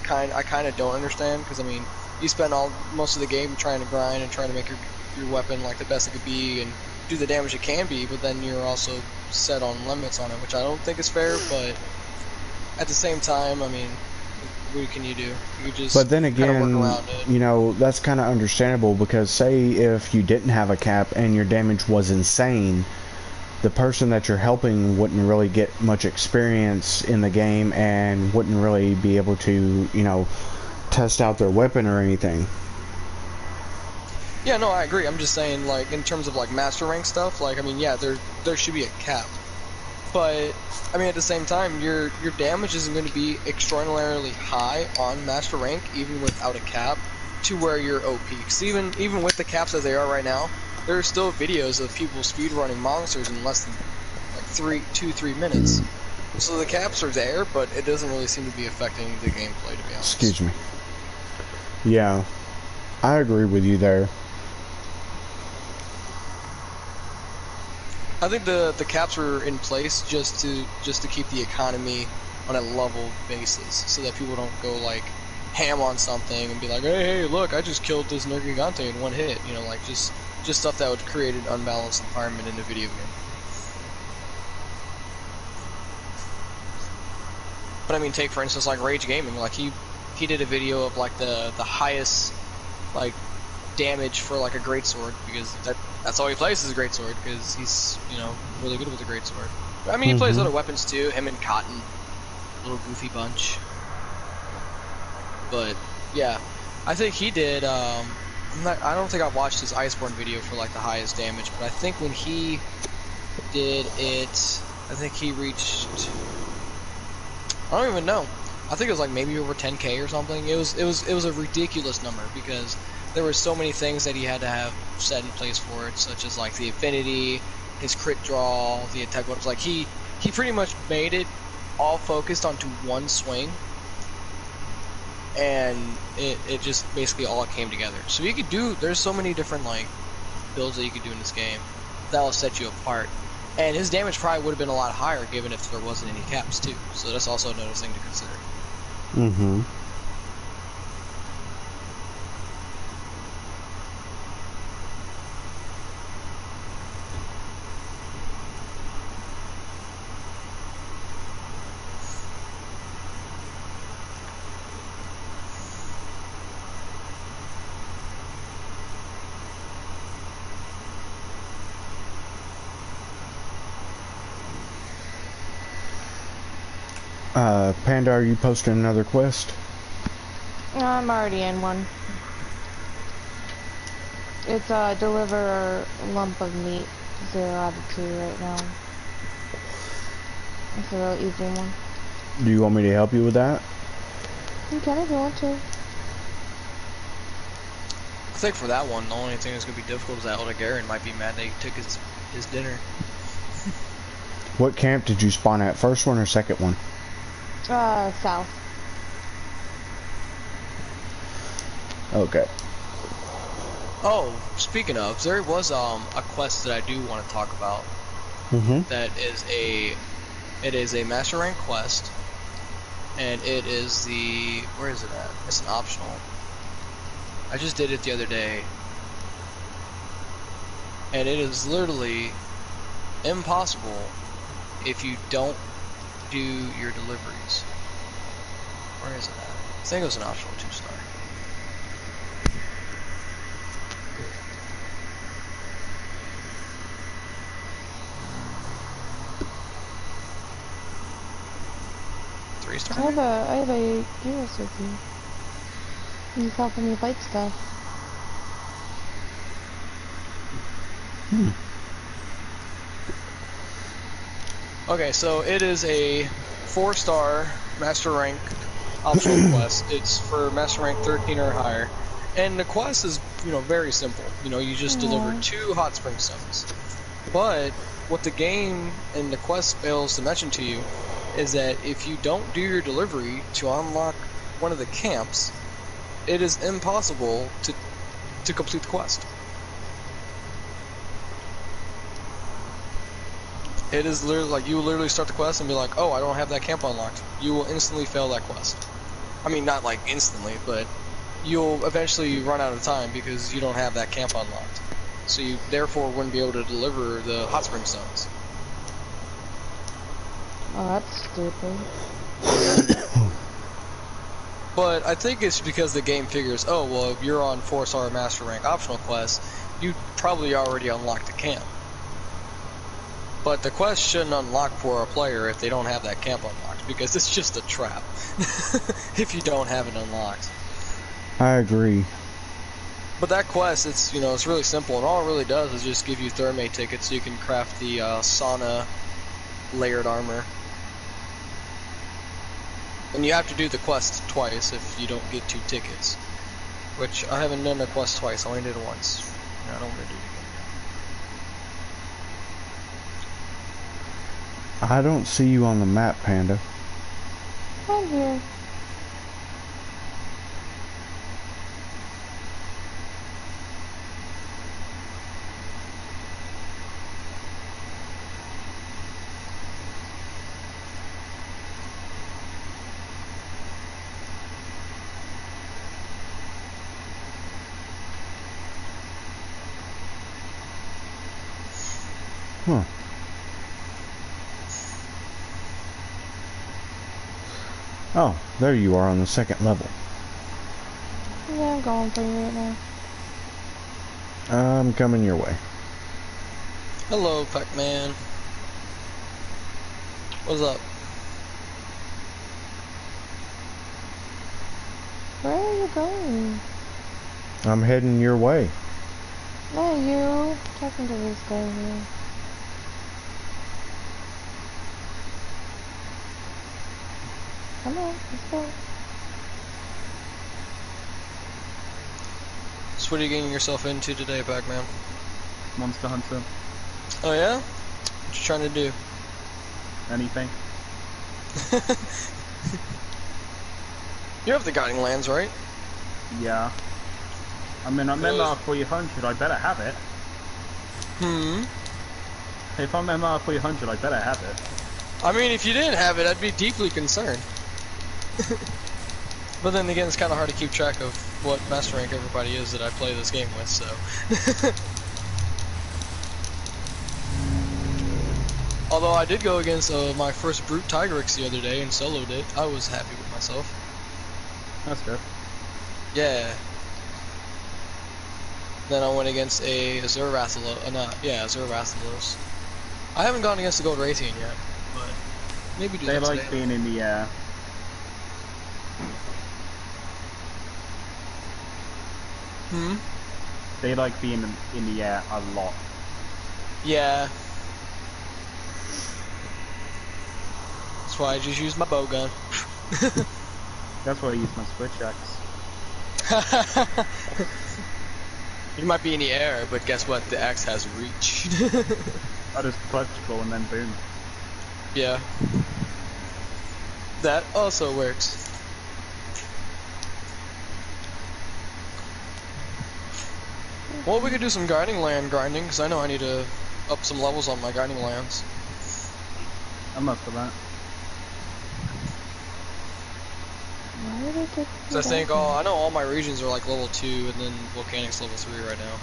kind of don't understand, because I mean, you spend most of the game trying to grind and trying to make your weapon like the best it could be and do the damage it can be, but then you're also set on limits on it, which I don't think is fair. But at the same time, I mean, what can you do? You just But then kind of work again, around it. you know, that's kind of understandable because say if you didn't have a cap and your damage was insane, the person that you're helping wouldn't really get much experience in the game and wouldn't really be able to, you know, test out their weapon or anything. Yeah, no, I agree. I'm just saying, like, in terms of like master rank stuff, like, I mean, yeah, there should be a cap, but I mean, at the same time, your damage isn't going to be extraordinarily high on master rank, even without a cap, to where you're OP. Because even with the caps as they are right now, there are still videos of people speedrunning monsters in less than like 3 minutes. So the caps are there, but it doesn't really seem to be affecting the gameplay, to be honest. Excuse me. Yeah, I agree with you there. I think the caps were in place just to keep the economy on a level basis, so that people don't go like ham on something and be like, hey, look, I just killed this Nergigante in one hit. You know, like just stuff that would create an unbalanced environment in a video game. But I mean, take for instance like Rage Gaming. Like he did a video of like the highest like damage for like a greatsword, because that's all he plays is a greatsword, because he's, you know, really good with a greatsword. I mean, he plays other weapons too. Him and Cotton, little goofy bunch. But yeah, I think he did. I don't think I've watched his Iceborne video for like the highest damage, but I think when he did it, I think he reached. I don't even know. I think it was like maybe over 10K or something. It was a ridiculous number, because there were so many things that he had to have set in place for it, such as like the affinity, his crit draw, the attack weapons. Like he pretty much made it all focused onto one swing, and it just basically all came together. So you could do, there's so many different like builds that you could do in this game that'll set you apart. And his damage probably would have been a lot higher given if there wasn't any caps too. So that's also another thing to consider. Panda, are you posting another quest? I'm already in one. It's deliver a lump of meat, 0 out of 2 right now. It's a real easy one. Do you want me to help you with that? You can if you want to. I think for that one, the only thing that's going to be difficult is that Elder Garen might be mad that he took his dinner. What camp did you spawn at? First one or second one? South. Okay. Oh, speaking of, there was a quest that I do want to talk about. That is a master rank quest, and it is the, where is it at? It's an optional. I just did it the other day, and it is literally impossible if you don't do your deliveries. Where is it at? I think it was an optional 2-star. I have a Gears with you. You helping me fight stuff. Okay, so it is a 4-star master rank optional quest. It's for master rank 13 or higher, and the quest is, you know, very simple. You know, you just deliver 2 hot spring stones. But what the game and the quest fails to mention to you is that if you don't do your delivery to unlock one of the camps, it is impossible to complete the quest. It is literally like, you will literally start the quest and be like, oh, I don't have that camp unlocked. You will instantly fail that quest. I mean, not like instantly, but you'll eventually run out of time because you don't have that camp unlocked. So you therefore wouldn't be able to deliver the hot spring stones. Oh, that's stupid. But I think it's because the game figures, oh, well, if you're on 4-star Master Rank optional quest, you probably already unlocked the camp. But the quest shouldn't unlock for a player if they don't have that camp unlocked, because it's just a trap if you don't have it unlocked. I agree. But that quest, it's it's really simple, and all it really does is just give you thermate tickets so you can craft the sauna layered armor. And you have to do the quest twice if you don't get 2 tickets. Which, I haven't done the quest twice, I only did it once. I don't want to do it again. I don't see you on the map, Panda. I'm here. Huh. Oh, there you are on the 2nd level. Yeah, I'm going for you right now. I'm coming your way. Hello, Pac-Man. What's up? Where are you going? I'm heading your way. No, you. Talking to this guy here. Come on, let's go. So what are you getting yourself into today, Pac-Man? Monster Hunter. Oh yeah? What you trying to do? Anything. You have the Guiding Lands, right? Yeah. I mean, I'm MR 300, I better have it. Hmm. If I'm MR 300, I better have it. I mean, if you didn't have it, I'd be deeply concerned. But then again, it's kind of hard to keep track of what Master Rank everybody is that I play this game with, so... Although I did go against my first Brute Tigrex the other day and soloed it, I was happy with myself. That's good. Yeah. Then I went against a Azurathalo, Azurathalo's. I haven't gone against the Gold Raytheon yet, but maybe do They that like today. being in the air. Hmm? They like being in the air a lot. Yeah. That's why I just used my bow gun. That's why I use my switch axe. You might be in the air, but guess what? The axe has reach. I just clutch pull and then boom. Yeah. That also works. Well, we could do some guiding land grinding, because I know I need to up some levels on my guiding lands. I'm up for that. Why did it take Because I think I know all my regions are like level 2, and then Volcanic's level 3 right now.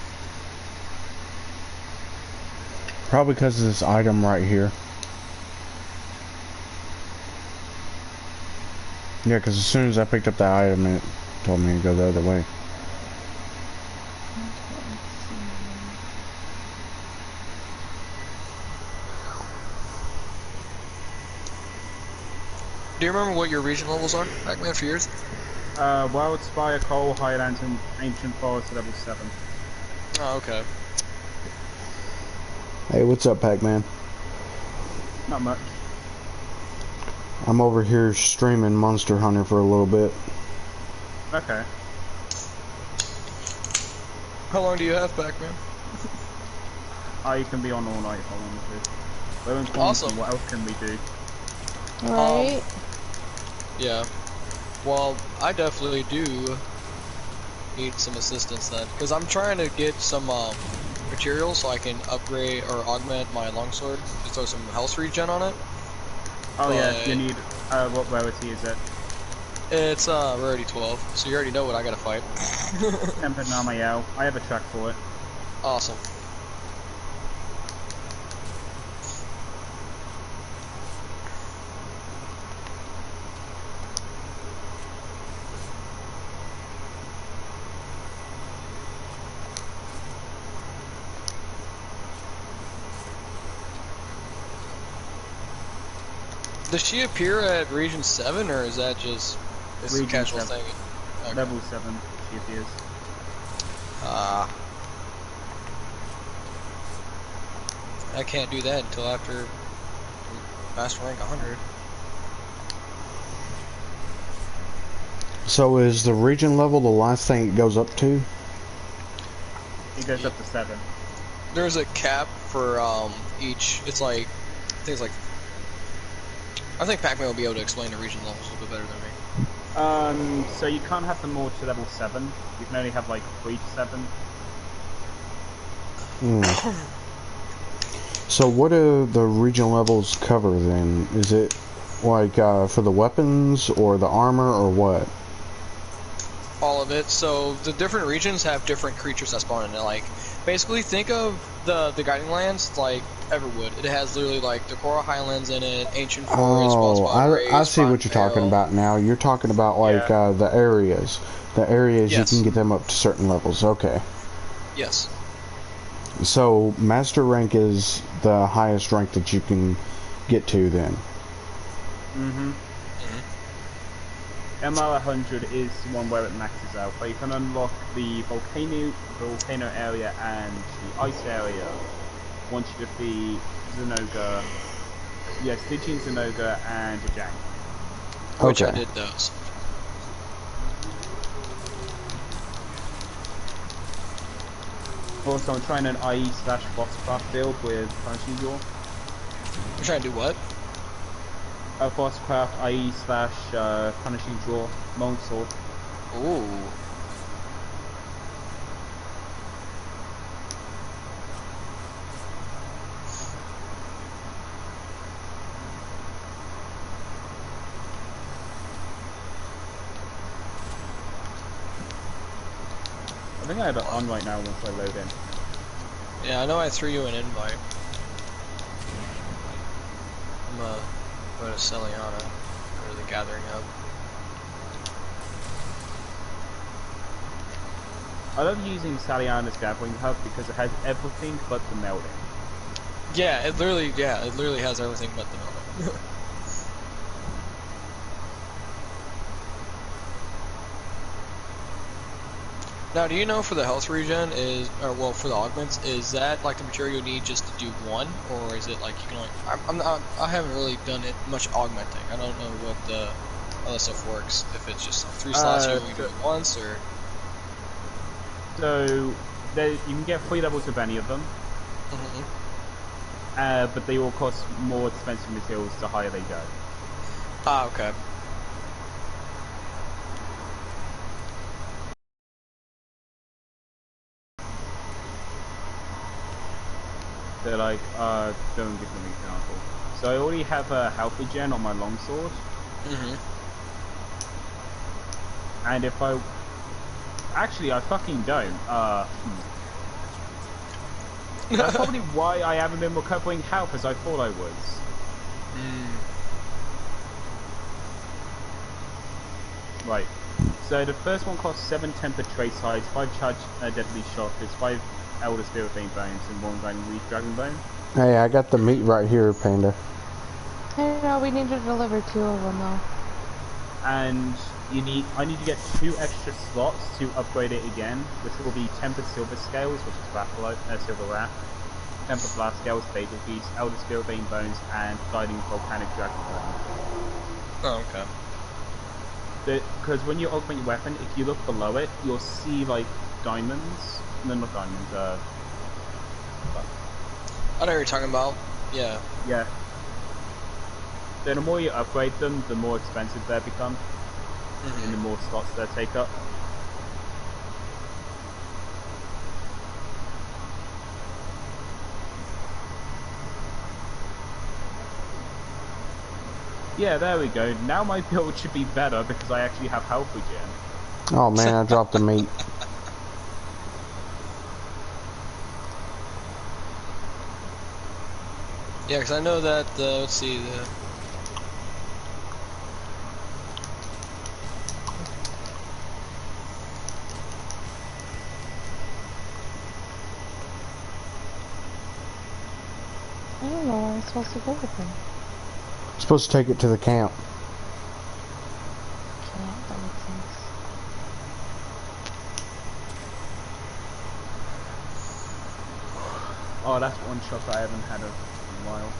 Probably because of this item right here. Yeah, because as soon as I picked up that item, it told me to go the other way. Do you remember what your region levels are, Pac-Man, for yours? Wild Spire, Coal, Highlands, and Ancient Forest level 7. Oh, okay. Hey, what's up, Pac-Man? Not much. I'm over here streaming Monster Hunter for a little bit. Okay. How long do you have, Pac-Man? You can be on all night if I wanted to. We're in quarantine, Awesome. what else can we do? Right? Yeah. Well, I definitely do need some assistance then, because I'm trying to get some materials so I can upgrade or augment my longsword. Just throw some health regen on it. Oh yeah, But- you need, what rarity is it? It's rarity 12, so you already know what I gotta fight. Tempered Namayo. I have a track for it. Awesome. Does she appear at Region 7, or is that just a Region casual 7. thing? Okay. Level 7, she appears. I can't do that until after Master Rank 100. So is the region level the last thing it goes up to? It goes up to 7. There's a cap for each. It's like, I think it's like. I think Pac-Man will be able to explain the region levels a little bit better than me. So you can't have them more to level 7. You can only have like 3 to 7. So what do the region levels cover then? Is it like for the weapons or the armor or what? All of it. So the different regions have different creatures that spawn in it. Like, basically think of the Guiding Lands like Everwood. It has literally like the Coral Highlands in it, Ancient Forest, Oh, I see Prime what you're talking Vale. about now. You're talking about like Yeah. the areas. The areas Yes. you can get them up to certain levels. Okay. Yes. So master rank is the highest rank that you can get to then. MR100 is the one where it maxes out, but you can unlock the volcano area and the ice area once you defeat Zenoga, Stygian, Zenoga, and Jang. Which I Okay. did those. Also, I'm trying an IE/Bosscraft build with Punishing Jaw. You're trying to do what? Bosscraft IE/Punishing Jaw, Longsword. Ooh. I think I have it on right now once I load in. Yeah, I know I threw you an invite. I'm going to Celiana. Or the Gathering Hub. I love using Saliana's Gathering Hub because it has everything but the melting. Yeah, it literally has everything but the moment. Now, do you know for the health regen for the augments, is that like the material you need just to do one, or is it like you can only? I haven't really done it much augmenting. I don't know what the other stuff works. If it's just 3 slots, you only do it once, or. So you can get 3 levels of any of them, but they all cost more expensive materials the higher they go. Ah, okay. They're like, don't give them an example. So I already have a health regen on my longsword, and if I actually I fucking don't. That's probably why I haven't been recovering health as I thought I was. Right. So the first one costs 7 tempered trace hides, 5 charged deadly shock, there's 5 elder spirit vein bones, and 1 grinding leaf dragon bone. Hey, I got the meat right here, Panda. I know, we need to deliver 2 of them though. And I need to get 2 extra slots to upgrade it again, which will be tempered silver scales, which is silver wrath, tempered blast scales, fatal beast, elder spirit vein bones, and guiding volcanic dragon bone. Oh, okay. Because when you augment your weapon, if you look below it, you'll see like diamonds. No, not diamonds. I know what you're talking about. Yeah. Yeah. Then the more you upgrade them, the more expensive they become, and the more slots they take up. Yeah, there we go. Now my build should be better because I actually have health regen. Oh man, I dropped the meat. Yeah, because I know that, let's see, I don't know where I'm supposed to go with them. Supposed to take it to the camp. Can't, that makes sense. Oh, that's one shot I haven't had in a while.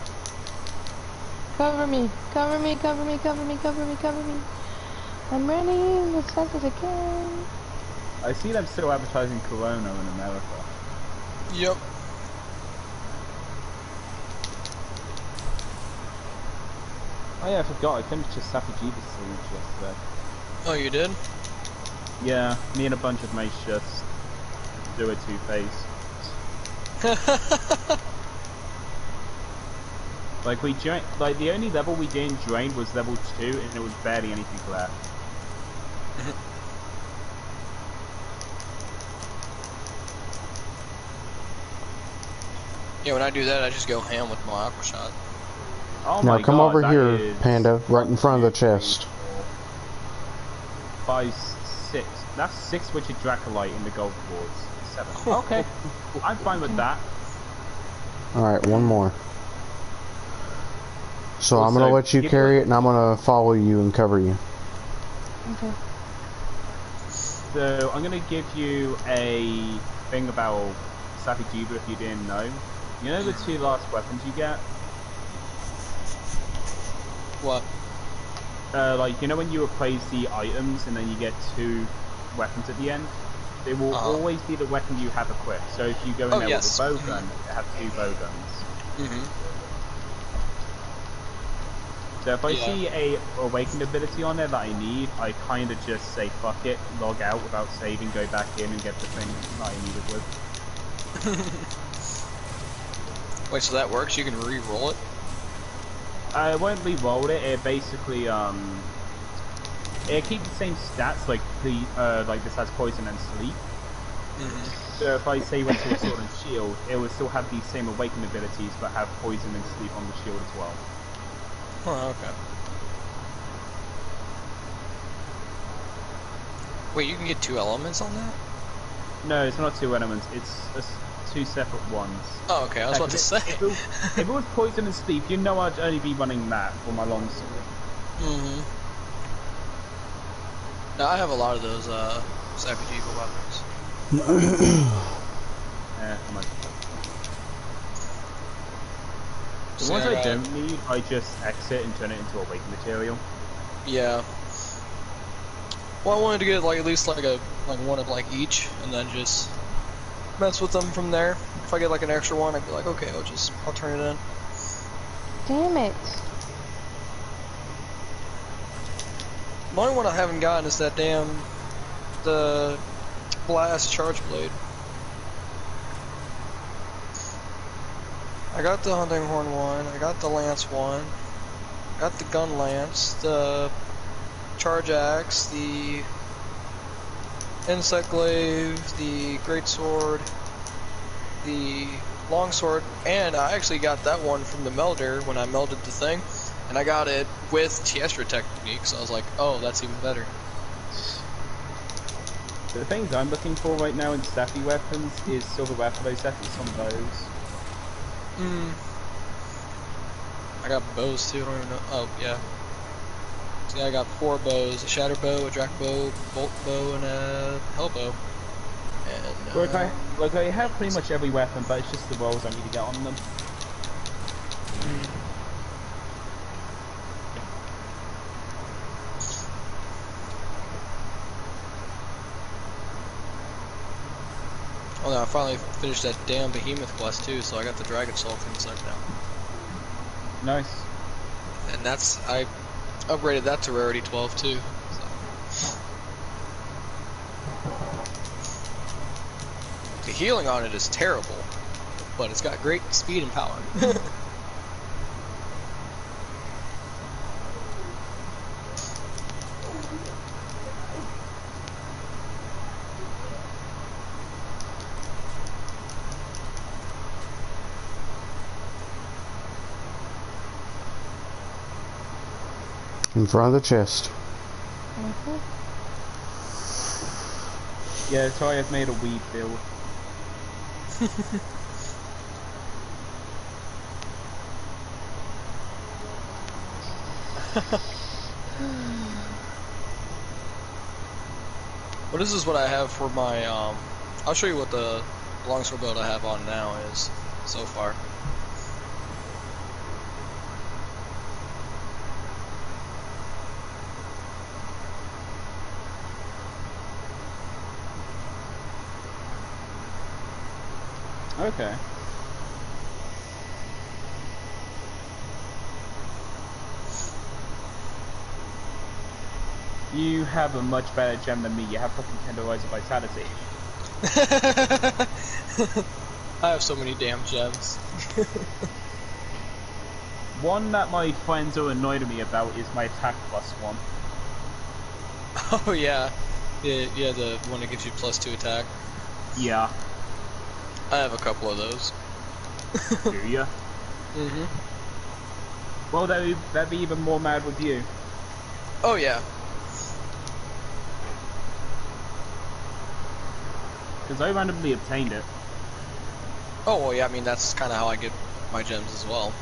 Cover me, cover me, cover me, cover me, cover me, cover me. I'm running as fast as I can. I see them still advertising Corona in America. Yep. Oh yeah, I forgot. I finished a Safijiba series yesterday. Oh, you did? Yeah, me and a bunch of mates just do a two-face. Like we like the only level we didn't drain was level 2, and there was barely anything left. Yeah, when I do that, I just go ham with my aqua shot. Oh Now my come god, over that here, is Panda, right in front of the 1, 2, chest. 3, 4, 5, 6. That's 6 Witched Dracolite in the gold boards. 7. Okay, I'm fine with that. Alright, one more. So I'm Also, gonna let you give carry me- it, and I'm gonna follow you and cover you. Okay. So I'm gonna give you a thing about Safijiba if you didn't know. You know the 2 last weapons you get? What? Like, you know when you appraise the items and then you get 2 weapons at the end? They will always be the weapon you have equipped. So if you go in there yes. with a bow gun, you have 2 bow guns. So if I see a awakened ability on there that I need, I kind of just say fuck it, log out without saving, go back in and get the thing that I need it with. Wait, so that works? You can re-roll it? I won't re-roll it. It basically it keeps the same stats. Like the like this has poison and sleep. So if I say went to a sword and shield, it will still have these same awakened abilities, but have poison and sleep on the shield as well. Oh, okay. Wait, you can get 2 elements on that? No, it's not 2 elements. It's 2 separate ones. Oh, okay. I was about to say. If it was poison and sleep, you know I'd only be running that for my longsword. Now I have a lot of those Safijiba weapons. I might. The See, ones I I got- don't need, I just exit and turn it into awakened material. Yeah. Well, I wanted to get like at least like one of like each, and then just mess with them from there. If I get like an extra one, I'd be like, okay, I'll turn it in. Damn it. The only one I haven't gotten is that the blast charge blade. I got the hunting horn one, I got the lance one, I got the gun lance, the charge axe, the insect glaive, the great sword, the long sword, and I actually got that one from the melder when I melded the thing, and I got it with Tiestra technique, so I was like, oh, that's even better. The things I'm looking for right now in staffy weapons is silver weapon staffy on those. I got bows too, I don't even know. Oh, yeah. See, I got 4 bows, a shatter bow, a drac bow, bolt bow, and a hell bow. And, Look, I have pretty much every weapon, but it's just the rolls I need to get on them. Oh no, I finally finished that damn behemoth quest too, so I got the dragon soul insect now. Nice. And that's, I upgraded that to rarity 12 too. So. The healing on it is terrible, but it's got great speed and power. In front of the chest. Yeah, sorry I've made a weed build. Well, this is what I have for my, I'll show you what the longsword build I have on now is, so far. Okay. You have a much better gem than me. You have fucking 10 Rise of Vitality. I have so many damn gems. One that my friends are annoyed at me about is my attack +1. Oh yeah. Yeah, the one that gives you +2 attack. Yeah. I have a couple of those. Do ya? Mm-hmm. Well, that'd be even more mad with you. Oh yeah. Because I randomly obtained it. Oh well, yeah. I mean that's kind of how I get my gems as well.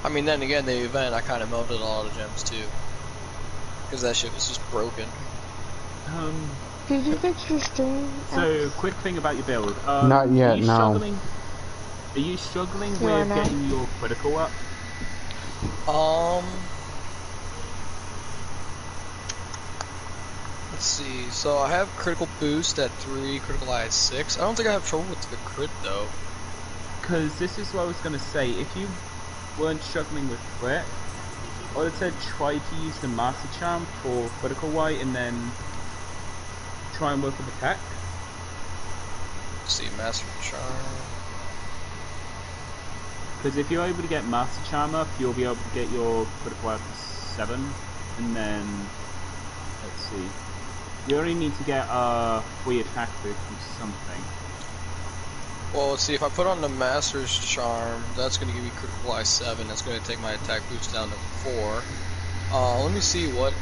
I mean, then again, the event I kind of melted a lot of gems too, because that shit was just broken. Did you fix your stream? So, quick thing about your build. Not yet, are you no. struggling? Are you struggling with getting your critical up? Let's see. So I have critical boost at 3, critical eye at 6. I don't think I have trouble with the crit though. Because this is what I was gonna say. If you weren't struggling with crit, I would have said try to use the Master Charm for critical white and then try and work with attack. Let's see, Master Charm. Because if you're able to get Master Charm up, you'll be able to get your critical white to 7, and then let's see. You only need to get a free attack boost from something. Well, let's see. If I put on the Master's Charm, that's going to give me critical eye 7. That's going to take my attack boost down to 4. Let me see what